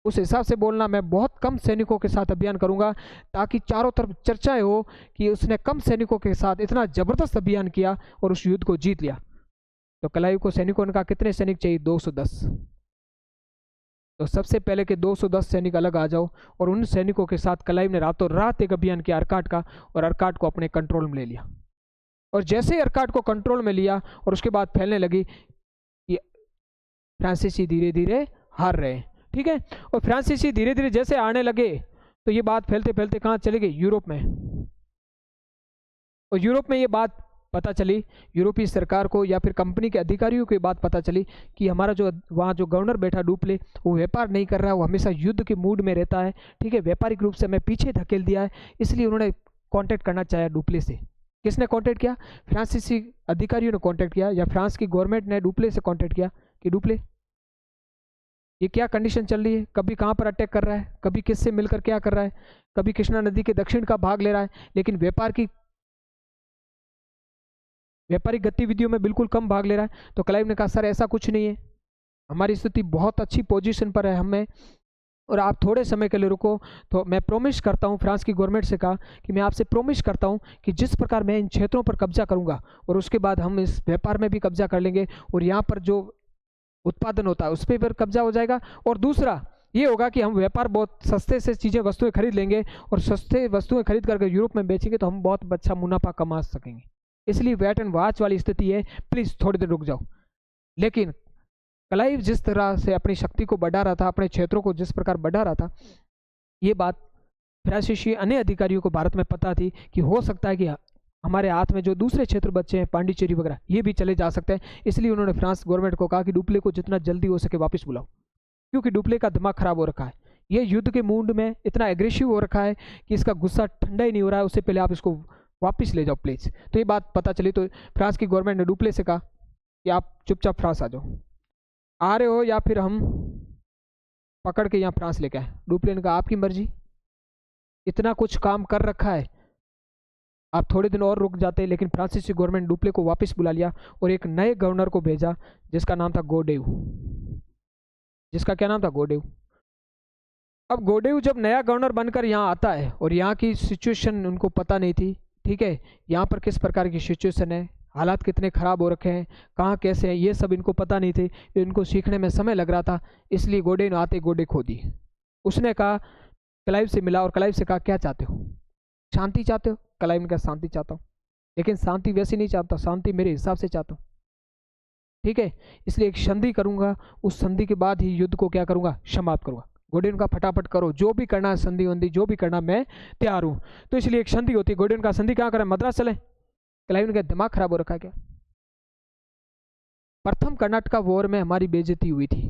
उस हिसाब से बोलना, मैं बहुत कम सैनिकों के साथ अभियान करूंगा, ताकि चारों तरफ चर्चाएं हो कि उसने कम सैनिकों के साथ इतना जबरदस्त अभियान किया और उस युद्ध को जीत लिया। तो क्लाइव को सैनिकों ने कहा कितने सैनिक चाहिए? 210। तो सबसे पहले के 210 सैनिक अलग आ जाओ, और उन सैनिकों के साथ क्लाइव ने रातों रात एक अभियान किया अर्काट का, और अर्काट को अपने कंट्रोल में ले लिया। और जैसे ही अर्काट को कंट्रोल में लिया, और उसके बाद फैलने लगी कि फ्रांसीसी धीरे धीरे हार रहे हैं। ठीक है, और फ्रांसीसी धीरे धीरे जैसे आने लगे, तो ये बात फैलते फैलते कहाँ चली गई? यूरोप में। और यूरोप में ये बात पता चली, यूरोपीय सरकार को या फिर कंपनी के अधिकारियों को बात पता चली कि हमारा जो वहाँ जो गवर्नर बैठा डुप्ले, वो व्यापार नहीं कर रहा है, वो हमेशा युद्ध के मूड में रहता है। ठीक है, व्यापारिक रूप से हमें पीछे धकेल दिया है। इसलिए उन्होंने कांटेक्ट करना चाहा डुप्ले से। किसने कांटेक्ट किया? फ्रांसीसी अधिकारियों ने कांटेक्ट किया, या फ्रांस की गवर्नमेंट ने डुप्ले से कांटेक्ट किया कि डुप्ले ये क्या कंडीशन चल रही है, कभी कहाँ पर अटैक कर रहा है, कभी किससे मिलकर क्या कर रहा है, कभी कृष्णा नदी के दक्षिण का भाग ले रहा है, लेकिन व्यापारिक गतिविधियों में बिल्कुल कम भाग ले रहा है। तो क्लाइव ने कहा सर ऐसा कुछ नहीं है, हमारी स्थिति बहुत अच्छी पोजीशन पर है, हमें और आप थोड़े समय के लिए रुको। तो मैं प्रोमिस करता हूँ, फ्रांस की गवर्नमेंट से कहा कि मैं आपसे प्रोमिस करता हूँ कि जिस प्रकार मैं इन क्षेत्रों पर कब्जा करूँगा और उसके बाद हम इस व्यापार में भी कब्जा कर लेंगे और यहाँ पर जो उत्पादन होता है उस पर कब्जा हो जाएगा। और दूसरा ये होगा कि हम व्यापार बहुत सस्ते से चीज़ें वस्तुएं खरीद लेंगे और सस्ते वस्तुएं खरीद करके यूरोप में बेचेंगे तो हम बहुत अच्छा मुनाफा कमा सकेंगे। इसलिए वेट एंड वॉच वाली स्थिति है, प्लीज़ थोड़ी देर रुक जाओ। लेकिन क्लाइव जिस तरह से अपनी शक्ति को बढ़ा रहा था, अपने क्षेत्रों को जिस प्रकार बढ़ा रहा था, ये बात फ्रांसीसी अन्य अधिकारियों को भारत में पता थी कि हो सकता है कि हमारे हाथ में जो दूसरे क्षेत्र बच्चे हैं पांडिचेरी वगैरह ये भी चले जा सकते हैं। इसलिए उन्होंने फ्रांस गवर्नमेंट को कहा कि डुप्ले को जितना जल्दी हो सके वापस बुलाओ, क्योंकि डुप्ले का दिमाग खराब हो रखा है, ये युद्ध के मूड में इतना एग्रेसिव हो रखा है कि इसका गुस्सा ठंडा ही नहीं हो रहा है। उससे पहले आप इसको वापस ले जाओ प्लीज़। तो ये बात पता चली तो फ्रांस की गवर्नमेंट ने डुप्ले से कहा कि आप चुपचाप फ्रांस आ जाओ, आ रहे हो या फिर हम पकड़ के यहाँ फ्रांस लेके आए। डुप्ले ने कहा आपकी मर्जी, इतना कुछ काम कर रखा है, आप थोड़े दिन और रुक जाते। लेकिन फ्रांसीसी गवर्नमेंट डुप्ले को वापस बुला लिया और एक नए गवर्नर को भेजा जिसका नाम था गोडेव, जिसका क्या नाम था, गोडेव। अब गोडेव जब नया गवर्नर बनकर यहाँ आता है और यहाँ की सिचुएशन उनको पता नहीं थी, ठीक है, यहाँ पर किस प्रकार की सिचुएशन है, हालात कितने ख़राब हो रखे हैं, कहाँ कैसे हैं, ये सब इनको पता नहीं थे, इनको सीखने में समय लग रहा था। इसलिए गोडे ने आते गोडे खो दी। उसने कहा क्लाइव से मिला और क्लाइव से कहा क्या चाहते हो, शांति चाहते हो? क्लाइव ने कहा शांति चाहता हूँ, लेकिन शांति वैसे नहीं चाहता, शांति मेरे हिसाब से चाहता हूँ, ठीक है, इसलिए एक संधि करूंगा, उस संधि के बाद ही युद्ध को क्या करूंगा, समाप्त करूंगा। गोडेन का फटाफट करो, जो भी करना है, संधि वंधि जो भी करना मैं तैयार हूँ। तो इसलिए एक संधि होती है। गोडेन का संधि कहाँ करें, मद्रास चले। क्लाइव का दिमाग खराब हो रखा है क्या? प्रथम कर्नाटका वॉर में हमारी बेइज्जती हुई थी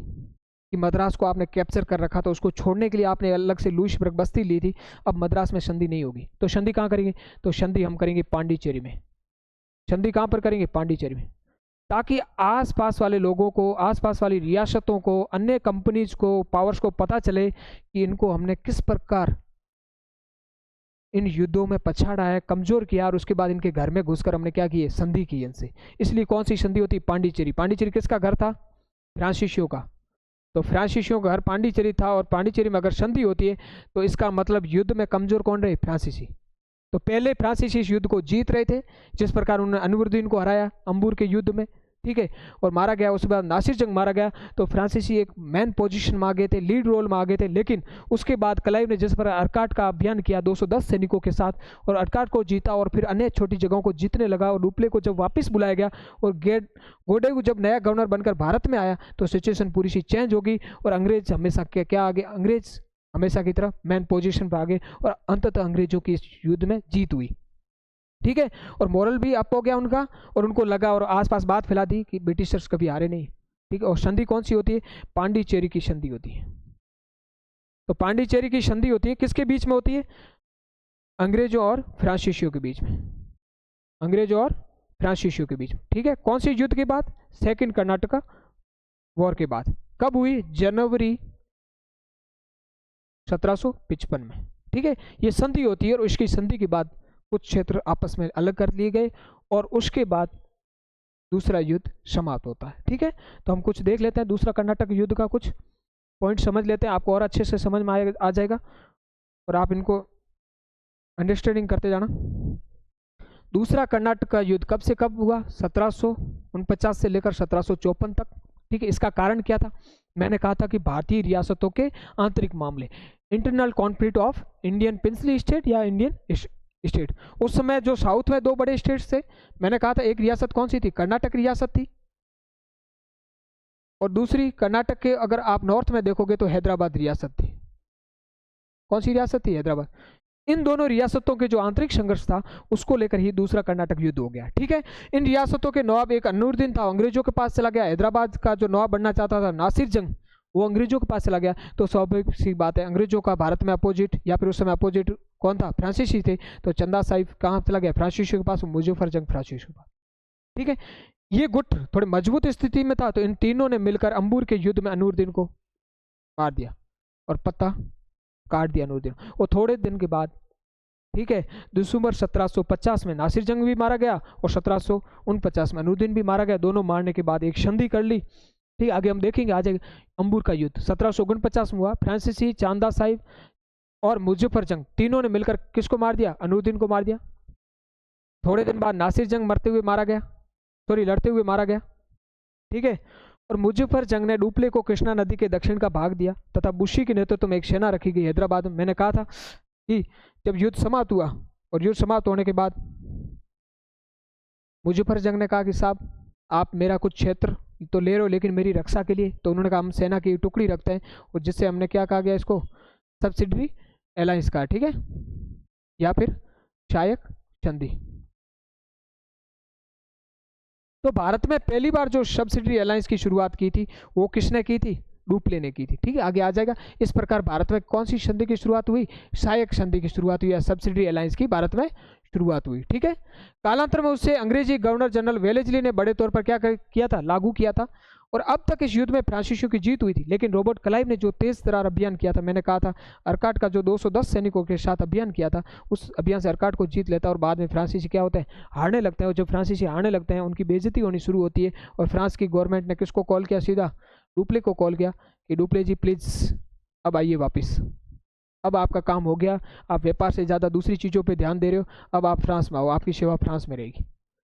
कि मद्रास को आपने कैप्चर कर रखा था, उसको छोड़ने के लिए आपने अलग से लुइसबर्ग बस्ती ली थी। अब मद्रास में संधि नहीं होगी तो संधि कहाँ करेंगे, तो संधि हम करेंगे पांडिचेरी में। संधि कहाँ पर करेंगे, पांडिचेरी में, ताकि आसपास वाले लोगों को, आसपास वाली रियासतों को, अन्य कंपनीज को, पावर्स को पता चले कि इनको हमने किस प्रकार इन युद्धों में पछाड़ा है, कमजोर किया, और उसके बाद इनके घर में घुसकर हमने क्या किए, संधि की इनसे। इसलिए कौन सी संधि होती, पांडिचेरी। पांडिचेरी किसका घर था, फ्रांसीसियों का। तो फ्रांसीसियों का घर पांडिचेरी था और पांडिचेरी में अगर संधि होती है तो इसका मतलब युद्ध में कमजोर कौन रहे, फ्रांसीसी। तो पहले फ्रांसीसी इस युद्ध को जीत रहे थे, जिस प्रकार उन्होंने अनवरुद्दीन को हराया अंबूर के युद्ध में, ठीक है, और मारा गया। उसके बाद नासिर जंग मारा गया। तो फ्रांसीसी एक मैन पोजीशन में आ गए थे, लीड रोल में आ गए थे। लेकिन उसके बाद क्लाइव ने जिस पर अर्काट का अभियान किया 210 सैनिकों के साथ, और अर्काट को जीता और फिर अन्य छोटी जगहों को जीतने लगा, और डुप्ले को जब वापस बुलाया गया और गोडे जब नया गवर्नर बनकर भारत में आया तो सिचुएशन पूरी सी चेंज होगी और अंग्रेज हमेशा क्या आगे, अंग्रेज हमेशा की तरह मैन पोजीशन पर आ गए और अंततः अंग्रेजों की इस युद्ध में जीत हुई, ठीक है। और मोरल भी अप हो गया उनका, और उनको लगा और आसपास बात फैला दी कि ब्रिटिशर्स कभी हारे नहीं, ठीक है। और संधि कौन सी होती है, पांडिचेरी की संधि होती है। तो पांडिचेरी की संधि होती है, किसके बीच में होती है, अंग्रेजों और फ्रांसीसियों के बीच में, अंग्रेजों और फ्रांसीसियों के बीच में, ठीक है। कौन सी युद्ध के बाद, सेकेंड कर्नाटका वॉर के बाद। कब हुई, जनवरी 1755 में, ठीक है। ये संधि होती है और इसकी संधि के बाद कुछ क्षेत्र आपस में अलग कर लिए गए और उसके बाद दूसरा युद्ध समाप्त होता है, ठीक है। तो हम कुछ देख लेते हैं दूसरा कर्नाटक युद्ध का, कुछ पॉइंट समझ लेते हैं, आपको और अच्छे से समझ में आ जाएगा और आप इनको अंडरस्टैंडिंग करते जाना। दूसरा कर्नाटक का युद्ध कब से कब हुआ, 1749 से लेकर 1754 तक, ठीक है। इसका कारण क्या था, मैंने कहा था कि भारतीय रियासतों के आंतरिक मामले, internal conflict of Indian princely state या इंडियन स्टेट। उस समय जो साउथ में दो बड़े स्टेट्स थे, मैंने कहा था एक रियासत कौन सी थी, कर्नाटक रियासत थी, और दूसरी कर्नाटक के अगर आप नॉर्थ में देखोगे तो हैदराबाद रियासत थी। कौन सी रियासत थी, हैदराबाद। इन दोनों रियासतों के जो आंतरिक संघर्ष था उसको लेकर ही दूसरा कर्नाटक युद्ध हो गया, ठीक है। इन रियासतों के नवाब, एक अनूरुद्दीन था, अंग्रेजों के पास चला गया। हैदराबाद का जो नवाब बनना चाहता था नासिर जंग, वो अंग्रेजों के पास चला गया। तो स्वाभाविक सी बात है, अंग्रेजों का भारत में अपोजिट, या फिर उस समय अपोजिट कौन था, फ्रांसीसी थे। तो चंदा साहिब कहाँ चला गया, फ्रांसीसी के पास, मुजफ्फर जंग फ्रांसीसी के पास, ठीक है। ये गुट थोड़े मजबूत स्थिति में था, तो इन तीनों ने मिलकर अंबूर के युद्ध में अनूरुद्दीन को मार दिया और पत्ता काट दिया अनूरुद्दीन। और थोड़े दिन के बाद, ठीक है, दिसंबर 1750 में नासिर जंग भी मारा गया और 1749 में अनूरुद्दीन भी मारा गया। दोनों मारने के बाद एक संधि कर ली, ठीक है, आगे हम देखेंगे आ जाएगा। अंबूर का युद्ध 1749 में हुआ। फ्रांसीसी, चांदा साहिब और मुजफ्फर जंग तीनों ने मिलकर किसको मार दिया? अनूरुद्दीन को मार दिया। थोड़े दिन बाद नासिर जंग मरते हुए मारा गया, सॉरी लड़ते हुए मारा गया, ठीक है। और मुजफ्फर जंग ने डुप्ले को कृष्णा नदी के दक्षिण का भाग दिया तथा बुशी के नेतृत्व में एक सेना रखी गई हैदराबाद में। मैंने कहा था कि जब युद्ध समाप्त हुआ और युद्ध समाप्त होने के बाद मुजफ्फर जंग ने कहा कि साहब आप मेरा कुछ क्षेत्र तो ले रहे हो लेकिन मेरी रक्षा के लिए, तो उन्होंने कहा हम सेना की टुकड़ी रखते हैं, और जिससे हमने क्या कहा गया इसको, सब्सिडरी अलायंस का, ठीक है, या फिर शायक संधि। तो भारत में पहली बार जो सब्सिडरी अलायंस की शुरुआत की थी वो किसने की थी? डुप्ले ने की थी, ठीक है, आगे आ जाएगा। इस प्रकार भारत में कौन सी संधि की शुरुआत हुई? शायक संधि की शुरुआत हुई, या सब्सिडरी अलायंस की भारत में शुरुआत हुई, ठीक है। कालांतर में उससे अंग्रेजी गवर्नर जनरल वेलेस्ली ने बड़े तौर पर क्या किया था? लागू किया था। और अब तक इस युद्ध में फ्रांसीसियों की जीत हुई थी, लेकिन रॉबर्ट क्लाइव ने जो तेज तरार अभियान किया था, मैंने कहा था अर्काट का जो 210 सैनिकों के साथ अभियान किया था, उस अभियान से अर्काट को जीत लेता है और बाद में फ्रांसीसी क्या होते हैं? हारने लगते हैं। और जब फ्रांसीसी हारने लगते हैं उनकी बेइज्जती होनी शुरू होती है, और फ्रांस की गवर्नमेंट ने किसको कॉल किया? सीधा डुप्ले को कॉल किया कि डुप्ले जी प्लीज़ अब आइए वापस, अब आपका काम हो गया, आप व्यापार से ज़्यादा दूसरी चीज़ों पे ध्यान दे रहे हो, अब आप फ्रांस में आओ, आपकी सेवा फ्रांस में रहेगी,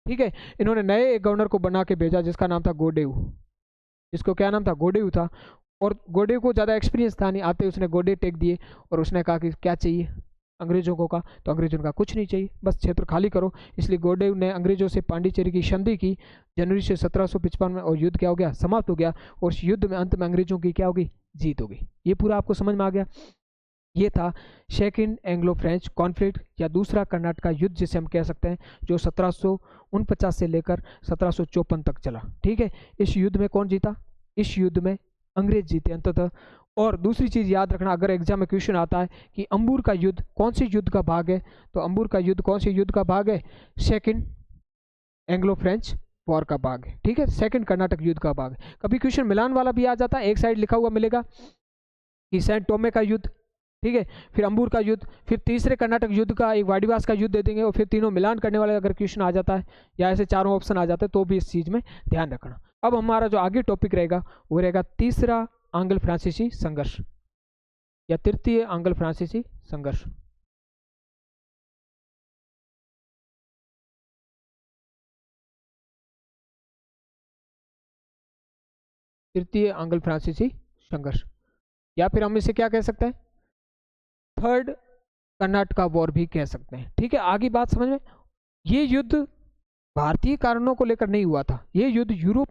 ठीक है। इन्होंने नए एक गवर्नर को बना के भेजा जिसका नाम था गोडेउ, जिसको क्या नाम था? गोडेउ था। और गोडेउ को ज़्यादा एक्सपीरियंस था नहीं, आते उसने गोडे टेक दिए और उसने कहा कि क्या चाहिए अंग्रेजों को? कहा तो अंग्रेजों ने कहा कुछ नहीं चाहिए, बस क्षेत्र खाली करो। इसलिए गोडेउ ने अंग्रेजों से पांडिचेरी की संधि की जनवरी से 1755 में, और युद्ध क्या हो गया? समाप्त हो गया। और उस युद्ध में अंत में अंग्रेजों की क्या होगी? जीत होगी। ये पूरा आपको समझ में आ गया। ये था सेकेंड एंग्लो फ्रेंच कॉन्फ्लिक्ट, या दूसरा कर्नाटक युद्ध जिसे हम कह सकते हैं, जो 1749 से लेकर 1754 तक चला, ठीक है। इस युद्ध में कौन जीता? इस युद्ध में अंग्रेज जीते अंततः। और दूसरी चीज़ याद रखना, अगर एग्जाम में क्वेश्चन आता है कि अंबूर का युद्ध कौन सी युद्ध का भाग है, तो अंबूर का युद्ध कौन सी युद्ध का भाग है? सेकेंड एंग्लो फ्रेंच वॉर का भाग है, ठीक है, सेकेंड कर्नाटक युद्ध का भाग है। कभी क्वेश्चन मिलान वाला भी आ जाता है, एक साइड लिखा हुआ मिलेगा कि सेंट टोमे का युद्ध, ठीक है, फिर अंबूर का युद्ध, फिर तीसरे कर्नाटक युद्ध का एक वाडिवास का युद्ध दे देंगे, और फिर तीनों मिलान करने वाले अगर क्वेश्चन आ जाता है या ऐसे चारों ऑप्शन आ जाते हैं तो भी इस चीज़ में ध्यान रखना। अब हमारा जो आगे टॉपिक रहेगा वो रहेगा तीसरा आंग्ल फ्रांसीसी संघर्ष, या तृतीय आंग्ल फ्रांसीसी संघर्ष। तृतीय आंग्ल फ्रांसीसी संघर्ष, या फिर हम इसे क्या कह सकते हैं? थर्ड कर्नाटका वॉर भी कह सकते हैं, ठीक है। आगे बात समझ में, ये युद्ध भारतीय कारणों को लेकर नहीं हुआ था, ये युद्ध यूरोप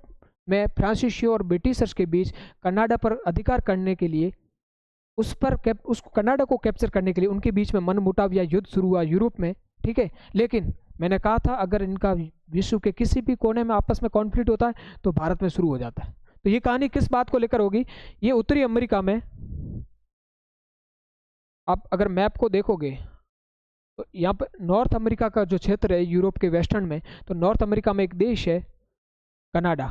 में फ्रांसीसियों और ब्रिटिशर्स के बीच कनाडा पर अधिकार करने के लिए, उस कनाडा को कैप्चर करने के लिए उनके बीच में मनमुटाव या युद्ध शुरू हुआ यूरोप में, ठीक है। लेकिन मैंने कहा था अगर इनका विश्व के किसी भी कोने में आपस में कॉन्फ्लिक्ट होता है तो भारत में शुरू हो जाता है। तो ये कहानी किस बात को लेकर होगी? ये उत्तरी अमेरिका में, आप अगर मैप को देखोगे तो यहाँ पर नॉर्थ अमेरिका का जो क्षेत्र है यूरोप के वेस्टर्न में, तो नॉर्थ अमेरिका में एक देश है कनाडा।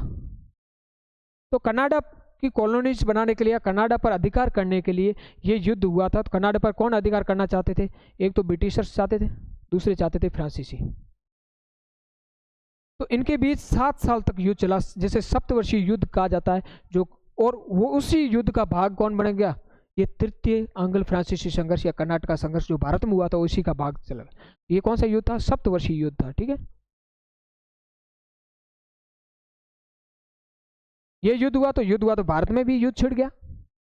तो कनाडा की कॉलोनीज बनाने के लिए, कनाडा पर अधिकार करने के लिए ये युद्ध हुआ था। तो कनाडा पर कौन अधिकार करना चाहते थे? एक तो ब्रिटिशर्स चाहते थे, दूसरे चाहते थे फ्रांसीसी। तो इनके बीच 7 साल तक युद्ध चला, जिसे सप्तवर्षीय युद्ध कहा जाता है। जो और वो उसी युद्ध का भाग कौन बन गया? ये तृतीय आंग्ल फ्रांसीसी संघर्ष या कर्नाटक संघर्ष जो भारत में हुआ था उसी का भाग चला। ये कौन सा युद्ध था? सप्तवर्षीय युद्ध था, ठीक है। ये युद्ध हुआ तो भारत में भी युद्ध छिड़ गया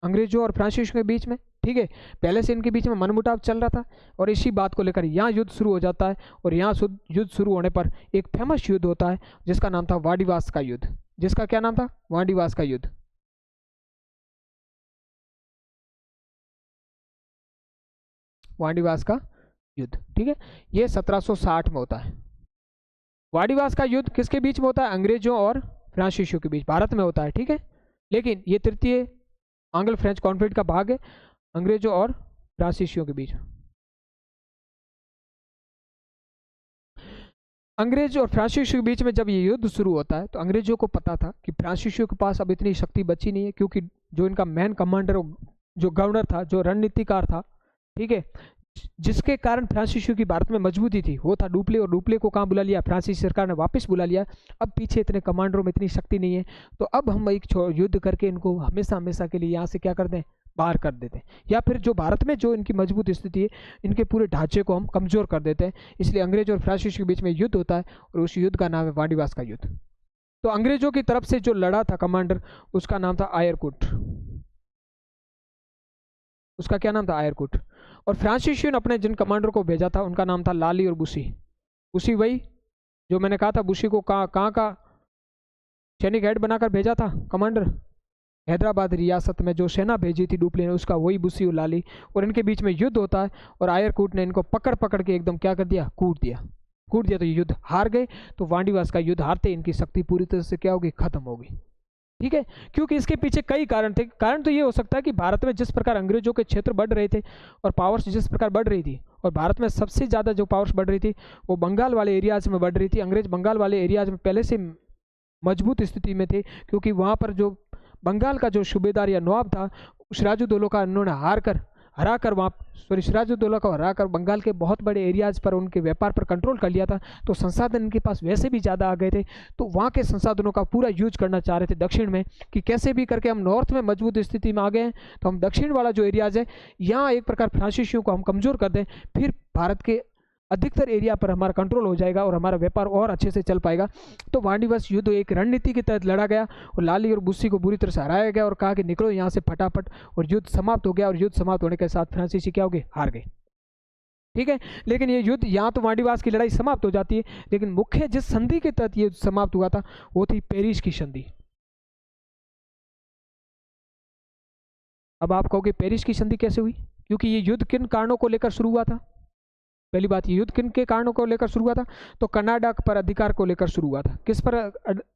अंग्रेजों और फ्रांसीसियों के बीच में, ठीक है। पहले से इनके बीच में मनमुटाव चल रहा था और इसी बात को लेकर यहाँ युद्ध शुरू हो जाता है। और यहाँ युद्ध शुरू होने पर एक फेमस युद्ध होता है जिसका नाम था वाडिवास का युद्ध। जिसका क्या नाम था? वाडिवास का युद्ध। वाडिवास का युद्ध, ठीक है। ये 1760 में होता है। वाडिवास का युद्ध किसके बीच में होता है? अंग्रेजों और फ्रांसीसियों के बीच, भारत में होता है, ठीक है। लेकिन ये तृतीय आंग्ल फ्रेंच कॉन्फ्लिक्ट का भाग है, अंग्रेजों और फ्रांसीसियों के बीच। अंग्रेज और फ्रांसीसियों के बीच में जब ये युद्ध शुरू होता है तो अंग्रेजों को पता था कि फ्रांसीसियों के पास अब इतनी शक्ति बची नहीं है, क्योंकि जो इनका मेन कमांडर, जो गवर्नर था, जो रणनीतिकार था, ठीक है, जिसके कारण फ्रांसीसियों की भारत में मजबूती थी वो था डुप्ले, और डुप्ले को कहाँ बुला लिया, फ्रांसीसी सरकार ने वापस बुला लिया। अब पीछे इतने कमांडरों में इतनी शक्ति नहीं है, तो अब हम एक युद्ध करके इनको हमेशा हमेशा के लिए यहाँ से क्या कर दें, बाहर कर देते हैं, या फिर जो भारत में जो इनकी मजबूत स्थिति है इनके पूरे ढांचे को हम कमजोर कर देते हैं। इसलिए अंग्रेज और फ्रांसीसियों के बीच में युद्ध होता है, और उस युद्ध का नाम है वांडीवास का युद्ध। तो अंग्रेजों की तरफ से जो लड़ा था कमांडर, उसका नाम था आयरकुट, उसका क्या नाम था, आयरकुट। और फ्रांसीसियों ने अपने जिन कमांडर को भेजा था उनका नाम था लाली और बुशी। बुशी वही जो मैंने कहा था, बुशी को कहाँ का सैनिक हेड बनाकर भेजा था कमांडर, हैदराबाद रियासत में जो सेना भेजी थी डुप्ले ने, उसका वही बुशी और लाली। और इनके बीच में युद्ध होता है, और आयरकुट ने इनको पकड़ पकड़ के एकदम क्या कर दिया, कूट दिया। तो ये युद्ध हार गए। तो वांडीवास का युद्ध हारते इनकी शक्ति पूरी तरह से क्या होगी, खत्म होगी। ठीक है, क्योंकि इसके पीछे कई कारण थे। कारण तो ये हो सकता है कि भारत में जिस प्रकार अंग्रेजों के क्षेत्र बढ़ रहे थे और पावर्स जिस प्रकार बढ़ रही थी, और भारत में सबसे ज़्यादा जो पावर्स बढ़ रही थी वो बंगाल वाले एरियाज में बढ़ रही थी। अंग्रेज बंगाल वाले एरियाज में पहले से मजबूत स्थिति में थे, क्योंकि वहाँ पर जो बंगाल का जो सूबेदार या नवाब था, सिराजुद्दौला का उन्होंने हराकर वहाँ सिराजुद्दौला को हराकर बंगाल के बहुत बड़े एरियाज पर उनके व्यापार पर कंट्रोल कर लिया था। तो संसाधन इनके पास वैसे भी ज़्यादा आ गए थे, तो वहाँ के संसाधनों का पूरा यूज करना चाह रहे थे दक्षिण में, कि कैसे भी करके हम नॉर्थ में मजबूत स्थिति में आ गए हैं, तो हम दक्षिण वाला जो एरियाज है यहाँ एक प्रकार फ्रांसीसियों को हम कमज़ोर कर दें, फिर भारत के अधिकतर एरिया पर हमारा कंट्रोल हो जाएगा और हमारा व्यापार और अच्छे से चल पाएगा। तो वांडीवास युद्ध एक रणनीति के तहत लड़ा गया, और लाली और बुस्सी को बुरी तरह से हराया गया और कहा कि निकलो यहाँ से फटाफट, और युद्ध समाप्त हो गया। और युद्ध समाप्त होने के साथ फ्रांसीसी क्या हो गए, हार गए। ठीक है, लेकिन ये युद्ध यहाँ तो वांडीवास की लड़ाई समाप्त हो जाती है, लेकिन मुख्य जिस संधि के तहत ये समाप्त हुआ था वो थी पेरिस की संधि। अब आप कहोगे पेरिस की संधि कैसे हुई, क्योंकि ये युद्ध किन कारणों को लेकर शुरू हुआ था। पहली बात, ये युद्ध किन के कारणों को लेकर शुरू हुआ था, तो कनाडा पर अधिकार को लेकर शुरू हुआ था। किस पर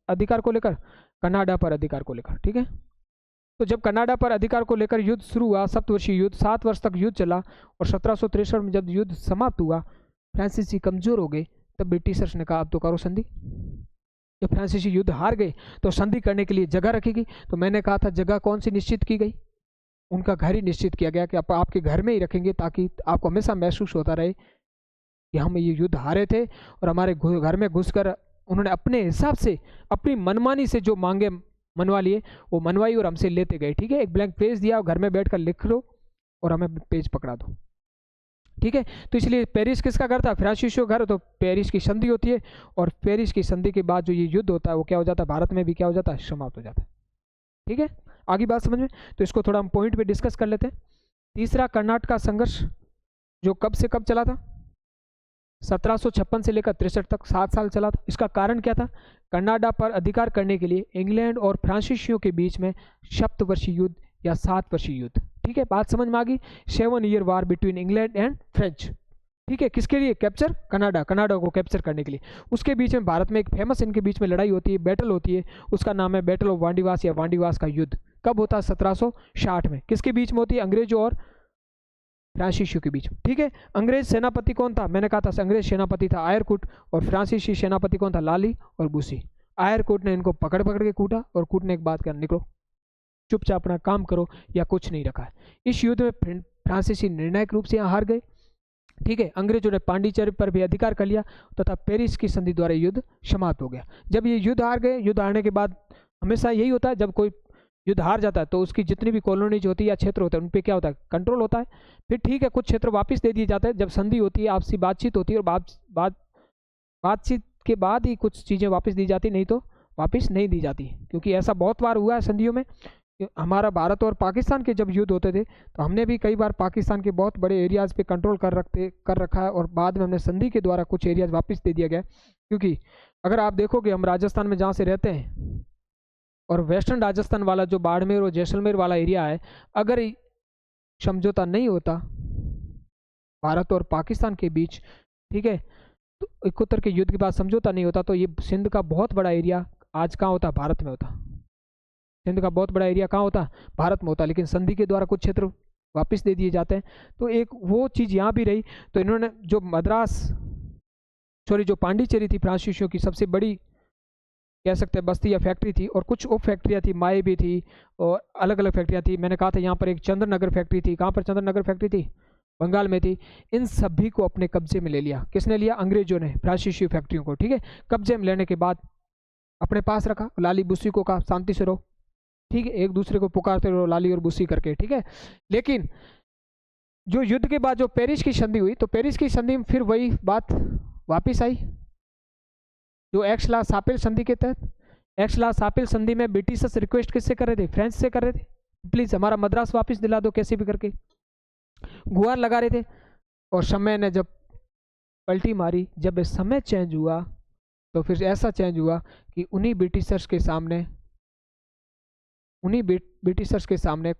अधिकार को लेकर, कनाडा पर अधिकार को लेकर। ठीक है, तो जब कनाडा पर अधिकार को लेकर युद्ध शुरू हुआ, सप्तवर्षीय युद्ध, 7 वर्ष तक युद्ध चला, और 1763 में जब युद्ध समाप्त हुआ, फ्रांसीसी कमजोर हो गए, तब ब्रिटिशर्स ने कहा अब तो करो संधि। जब फ्रांसीसी युद्ध हार गए तो संधि करने के लिए जगह रखेगी, तो मैंने कहा था जगह कौन सी निश्चित की गई, उनका घर ही निश्चित किया गया कि आप आपके घर में ही रखेंगे, ताकि आपको हमेशा महसूस होता रहे कि हम ये युद्ध हारे थे, और हमारे घर में घुसकर उन्होंने अपने हिसाब से अपनी मनमानी से जो मांगे मनवा लिए वो मनवाई और हमसे लेते गए। ठीक है, एक ब्लैंक पेज दिया, घर में बैठकर लिख लो और हमें पेज पकड़ा दो। ठीक है, तो इसलिए पेरिस किसका घर था, फ्रांसीसियों घर। तो पेरिस की संधि होती है, और पेरिस की संधि के बाद जो ये युद्ध होता है वो क्या हो जाता है, भारत में भी क्या हो जाता है, समाप्त हो जाता है। ठीक है, आगे बात समझ में, तो इसको थोड़ा हम पॉइंट पे डिस्कस कर लेते हैं। तीसरा, कर्नाटक का संघर्ष जो कब से कब चला था, 1756 से लेकर 63 तक 7 साल चला था। इसका कारण क्या था, कनाडा पर अधिकार करने के लिए इंग्लैंड और फ्रांसीसियों के बीच में सप्तवर्षीय युद्ध या 7 वर्षीय युद्ध। ठीक है, बात समझ में आ गई। 7 year war between England and French. ठीक है, किसके लिए, कैप्चर कनाडा को कैप्चर करने के लिए। उसके बीच में भारत में एक फेमस इनके बीच में लड़ाई होती है, बैटल होती है, उसका नाम है बैटल ऑफ वांडीवास या वांडीवास का युद्ध। कब होता है, 1760 में। किसके बीच में होती है, अंग्रेजों और फ्रांसीसियों के बीच। ठीक है, अंग्रेज सेनापति कौन था, मैंने कहा था अंग्रेज सेनापति था आयरकुट, और फ्रांसीसी सेनापति कौन था, लाली और बुशी। आयरकुट ने इनको पकड़ पकड़ के कूटा, और कूटने के बाद क्या, निकलो चुपचाप अपना काम करो या कुछ नहीं रखा है। इस युद्ध में फ्रांसीसी निर्णायक रूप से यहाँ हार गए। ठीक है, अंग्रेजों ने पांडिचेरी पर भी अधिकार कर लिया, तथा पेरिस की संधि द्वारा युद्ध समाप्त हो गया। जब ये युद्ध हार गए, युद्ध हारने के बाद हमेशा यही होता है, जब कोई युद्ध हार जाता है तो उसकी जितनी भी कॉलोनीज होती है या क्षेत्र होते हैं उन पे क्या होता है, कंट्रोल होता है। फिर ठीक है, कुछ क्षेत्र वापस दे दिए जाते हैं। जब संधि होती है, आपसी बातचीत होती है, और बातचीत के बाद ही कुछ चीज़ें वापस दी जाती, नहीं तो वापस नहीं दी जाती। क्योंकि ऐसा बहुत बार हुआ है संधियों में। हमारा भारत और पाकिस्तान के जब युद्ध होते थे तो हमने भी कई बार पाकिस्तान के बहुत बड़े एरियाज़ पे कंट्रोल कर रखा है, और बाद में हमने संधि के द्वारा कुछ एरियाज वापस दे दिया गया। क्योंकि अगर आप देखोगे, हम राजस्थान में जहाँ से रहते हैं, और वेस्टर्न राजस्थान वाला जो बाड़मेर और जैसलमेर वाला एरिया है, अगर समझौता नहीं होता भारत और पाकिस्तान के बीच, ठीक है, तो 71 के युद्ध के बाद समझौता नहीं होता, तो ये सिंध का बहुत बड़ा एरिया आज कहाँ होता, भारत में होता। सिंध का बहुत बड़ा एरिया कहाँ होता, भारत में होता। लेकिन संधि के द्वारा कुछ क्षेत्र वापस दे दिए जाते हैं, तो एक वो चीज़ यहाँ भी रही। तो इन्होंने जो पांडिचेरी थी फ्रांसीसियों की सबसे बड़ी कह सकते हैं बस्ती या फैक्ट्री थी, और कुछ उप फैक्ट्रियाँ थी, माए भी थी, और अलग अलग फैक्ट्रियाँ थी। मैंने कहा था यहाँ पर एक चंद्रनगर फैक्ट्री थी। कहाँ पर चंद्रनगर फैक्ट्री थी, बंगाल में थी, इन सभी को अपने कब्जे में ले लिया। किसने लिया? अंग्रेजों ने फ्रांसीसी फैक्ट्रियों को, ठीक है। कब्जे में लेने के बाद अपने पास रखा। लाली बुस्सी को कहा शांति से रहो, ठीक है, एक दूसरे को पुकारते रहो लाली और बुस्सी करके, ठीक है। लेकिन जो युद्ध के बाद जो पेरिस की संधि हुई, तो पेरिस की संधि में फिर वही बात वापिस आई, जो एक्स-ला-शापिल संधि के तहत। एक्स-ला-शापिल संधि में ब्रिटिशर्स रिक्वेस्ट किससे कर रहे थे? फ्रेंच से कर रहे थे, प्लीज हमारा मद्रास वापस दिला दो कैसे भी करके, गुहार लगा रहे थे। और समय ने जब पलटी मारी, जब समय चेंज हुआ, तो फिर ऐसा चेंज हुआ कि उन्हीं ब्रिटिशर्स के सामने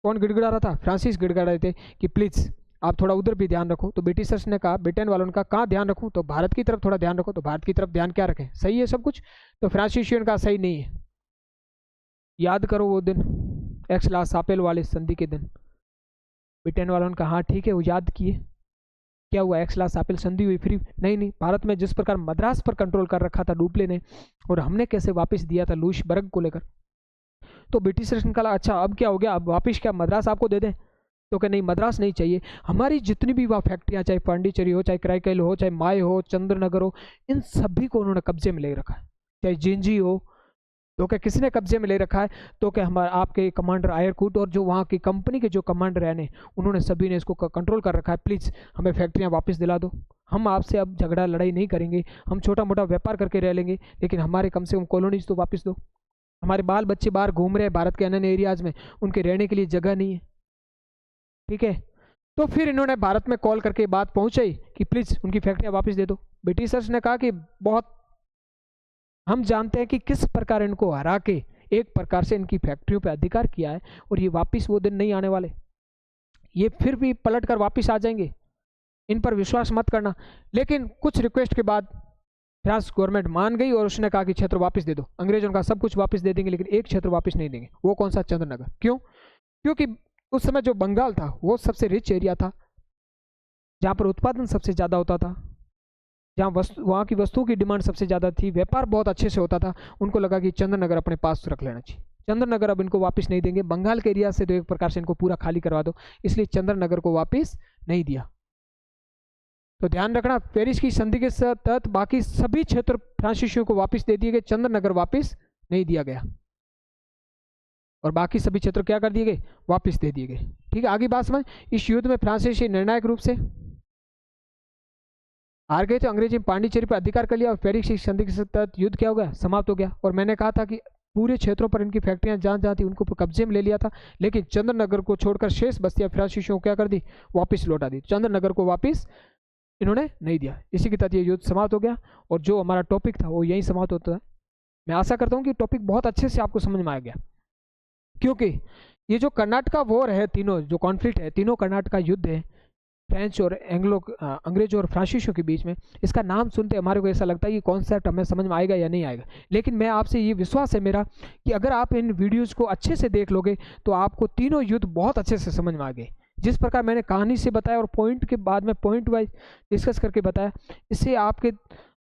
कौन गिड़गिड़ा रहा था? फ्रांसिस गिड़गिड़ा रहे थे कि प्लीज आप थोड़ा उधर भी ध्यान रखो। तो ब्रिटिशर्स ने कहा, ब्रिटेन वालों ने कहा कहाँ ध्यान रखूं? तो भारत की तरफ थोड़ा ध्यान रखो। तो भारत की तरफ ध्यान क्या रखें? सही है सब कुछ? तो फ्रांसीसियों का सही नहीं है। याद करो वो दिन, एक्स-ला-शापिल वाले संधि के दिन। ब्रिटेन वालों ने कहा हाँ ठीक है, वो याद किए। क्या हुआ? एक्स-ला-शापिल संधि हुई, फिर नहीं, भारत में जिस प्रकार मद्रास पर कंट्रोल कर रखा था डुप्ले ने, और हमने कैसे वापस दिया था लुइसबर्ग को लेकर, तो ब्रिटिशर्स ने कहा अच्छा अब क्या हो गया, अब वापस क्या मद्रास आपको दे दें? तो क्या नहीं, मद्रास नहीं चाहिए, हमारी जितनी भी वहाँ फैक्ट्रियाँ, चाहे पांडिचेरी हो, चाहे कराईकैल हो, चाहे माय हो, चंद्रनगर हो, इन सभी को उन्होंने कब्जे में ले रखा है। चाहे जिंजी हो, तो क्या किसने कब्जे में ले रखा है? तो क्या हमारे आपके कमांडर आयरकूट और जो वहाँ की कंपनी के जो कमांडर हैं, उन्होंने सभी ने इसको कंट्रोल कर रखा है। प्लीज़ हमें फैक्ट्रियाँ वापस दिला दो, हम आपसे अब झगड़ा लड़ाई नहीं करेंगे, हम छोटा मोटा व्यापार करके रह लेंगे, लेकिन हमारे कम से कम कॉलोनीज तो वापस दो। हमारे बाल बच्चे बाहर घूम रहे हैं भारत के अन्य एरियाज़ में, उनके रहने के लिए जगह नहीं है, ठीक है। तो फिर इन्होंने भारत में कॉल करके बात पहुंचाई कि प्लीज़ उनकी फैक्ट्रियाँ वापस दे दो। ब्रिटिशर्स ने कहा कि बहुत हम जानते हैं कि किस प्रकार इनको हरा के एक प्रकार से इनकी फैक्ट्रियों पे अधिकार किया है, और ये वापस वो दिन नहीं आने वाले, ये फिर भी पलट कर वापस आ जाएंगे, इन पर विश्वास मत करना। लेकिन कुछ रिक्वेस्ट के बाद फ्रांस गवर्नमेंट मान गई और उसने कहा कि क्षेत्र वापस दे दो। अंग्रेजों का सब कुछ वापस दे देंगे, लेकिन एक क्षेत्र वापस नहीं देंगे। वो कौन सा? चंद्रनगर। क्यों? क्योंकि उस समय जो बंगाल था वो सबसे रिच एरिया था, जहाँ पर उत्पादन सबसे ज़्यादा होता था, जहाँ वहाँ की वस्तुओं की डिमांड सबसे ज़्यादा थी, व्यापार बहुत अच्छे से होता था। उनको लगा कि चंद्रनगर अपने पास रख लेना चाहिए। चंद्रनगर अब इनको वापस नहीं देंगे, बंगाल के एरिया से तो एक प्रकार से इनको पूरा खाली करवा दो, इसलिए चंद्रनगर को वापस नहीं दिया। तो ध्यान रखना, पेरिस की संधि के तहत बाकी सभी क्षेत्र फ्रांसीसियों को वापस दे दिए गए, चंद्रनगर वापस नहीं दिया गया, और बाकी सभी क्षेत्र क्या कर दिए गए? वापस दे दिए गए, ठीक है। आगे बात समझ। इस युद्ध में फ्रांसीसी निर्णायक रूप से हार गए थे। अंग्रेजी पांडिचेरी पर अधिकार कर लिया, और पेरिस की संधि के तहत युद्ध क्या हो गया? समाप्त हो गया। और मैंने कहा था कि पूरे क्षेत्रों पर इनकी फैक्ट्रियां जहाँ थी उनको कब्जे में ले लिया था, लेकिन चंद्रनगर को छोड़कर शेष बस्तियां फ्रांसीसियों को क्या कर दी? वापस लौटा दी। चंद्रनगर को वापस इन्होंने नहीं दिया। इसी के तहत ये युद्ध समाप्त हो गया, और जो हमारा टॉपिक था वो यही समाप्त होता है। मैं आशा करता हूँ कि टॉपिक बहुत अच्छे से आपको समझ में आ गया, क्योंकि ये जो कर्नाटका वॉर है, तीनों जो कॉन्फ्लिक्ट है, तीनों कर्नाटका युद्ध है फ्रेंच और अंग्रेजों और फ्रांसीसियों के बीच में, इसका नाम सुनते हमारे को ऐसा लगता है कि कॉन्सेप्ट हमें समझ में आएगा या नहीं आएगा। लेकिन मैं आपसे ये विश्वास है मेरा कि अगर आप इन वीडियोज़ को अच्छे से देख लोगे तो आपको तीनों युद्ध बहुत अच्छे से समझ में आ गए। जिस प्रकार मैंने कहानी से बताया और पॉइंट के बाद में पॉइंट वाइज डिस्कस करके बताया, इससे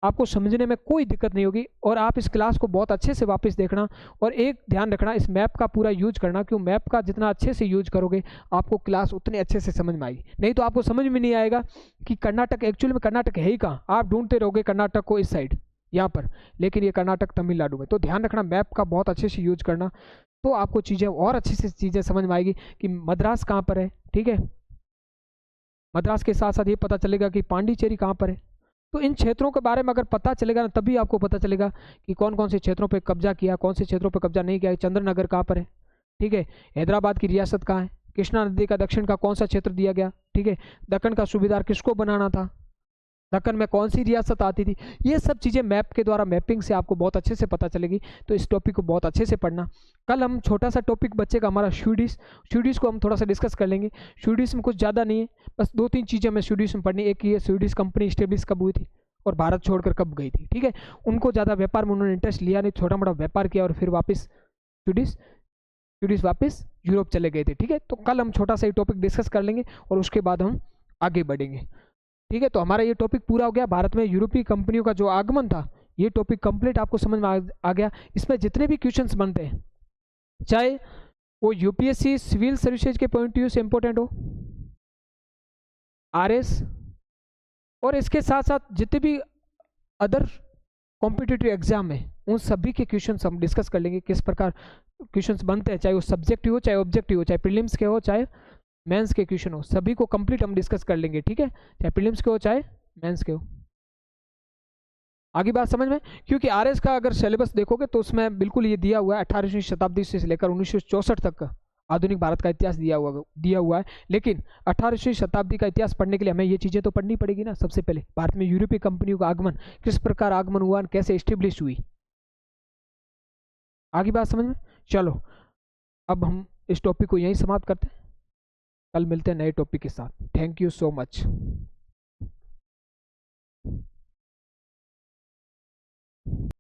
आपको समझने में कोई दिक्कत नहीं होगी। और आप इस क्लास को बहुत अच्छे से वापस देखना, और एक ध्यान रखना, इस मैप का पूरा यूज करना, क्यों मैप का जितना अच्छे से यूज करोगे आपको क्लास उतने अच्छे से समझ में आएगी। नहीं तो आपको समझ में नहीं आएगा कि कर्नाटक एक्चुअली में कर्नाटक है ही कहाँ। आप ढूंढते रहोगे कर्नाटक को इस साइड यहाँ पर, लेकिन ये कर्नाटक तमिलनाडु में। तो ध्यान रखना, मैप का बहुत अच्छे से यूज करना, तो आपको चीज़ें और अच्छे से चीज़ें समझ में आएगी कि मद्रास कहाँ पर है, ठीक है। मद्रास के साथ साथ ये पता चलेगा कि पांडिचेरी कहाँ पर है। तो इन क्षेत्रों के बारे में अगर पता चलेगा ना, तभी आपको पता चलेगा कि कौन कौन से क्षेत्रों पे कब्जा किया, कौन से क्षेत्रों पे कब्जा नहीं किया। चंद्रनगर कहाँ पर है, ठीक है। हैदराबाद की रियासत कहाँ है, कृष्णा नदी का दक्षिण का कौन सा क्षेत्र दिया गया, ठीक है। दक्कन का सूबेदार किसको बनाना था, दक्कन में कौन सी रियासत आती थी। ये सब चीज़ें मैप के द्वारा, मैपिंग से आपको बहुत अच्छे से पता चलेगी। तो इस टॉपिक को बहुत अच्छे से पढ़ना। कल हम छोटा सा टॉपिक बच्चेगा हमारा स्वीडिश को हम थोड़ा सा डिस्कस कर लेंगे। स्वीडिश में कुछ ज़्यादा नहीं है, बस 2-3 चीज़ें हमें स्वीडिश में पढ़नी। एक ये स्वीडिश कंपनी स्टेब्लिश कब हुई थी और भारत छोड़कर कब गई थी, ठीक है। उनको ज़्यादा व्यापार में उन्होंने इंटरेस्ट लिया नहीं, छोटा मोटा व्यापार किया और फिर वापस स्वीडिश वापस यूरोप चले गए थे, ठीक है। तो कल हम छोटा सा ये टॉपिक डिस्कस कर लेंगे और उसके बाद हम आगे बढ़ेंगे, ठीक है। तो हमारा ये टॉपिक पूरा हो गया। भारत में यूरोपीय कंपनियों का जो आगमन था, ये टॉपिक कंप्लीट आपको समझ में आ गया। इसमें जितने भी क्वेश्चंस बनते हैं, चाहे वो यूपीएससी सिविल सर्विसेज के पॉइंट ऑफ व्यू से इंपॉर्टेंट हो, आरएस, और इसके साथ साथ जितने भी अदर कॉम्पिटिटिव एग्जाम है उन सभी के क्वेश्चंस हम डिस्कस कर लेंगे, किस प्रकार क्वेश्चंस बनते हैं, चाहे वो सब्जेक्टिव हो, चाहे ऑब्जेक्टिव हो, चाहे प्रीलिम्स के हो, चाहे मेंस के क्वेश्चन हो, सभी को कंप्लीट हम डिस्कस कर लेंगे, ठीक है, चाहे प्रीलिम्स के हो चाहे मेंस के हो। आगे बात समझ में, क्योंकि आरएस का अगर सिलेबस देखोगे तो उसमें बिल्कुल ये दिया हुआ है 18वीं शताब्दी से लेकर 1964 तक का आधुनिक भारत का इतिहास दिया हुआ है। लेकिन 18वीं शताब्दी का इतिहास पढ़ने के लिए हमें ये चीज़ें तो पढ़नी पड़ेगी ना। सबसे पहले भारत में यूरोपीय कंपनियों का आगमन, किस प्रकार आगमन हुआ, कैसे एस्टेब्लिश हुई। आगे बात समझ में। चलो अब हम इस टॉपिक को यहीं समाप्त करते हैं, कल मिलते हैं नए टॉपिक के साथ। Thank you so much.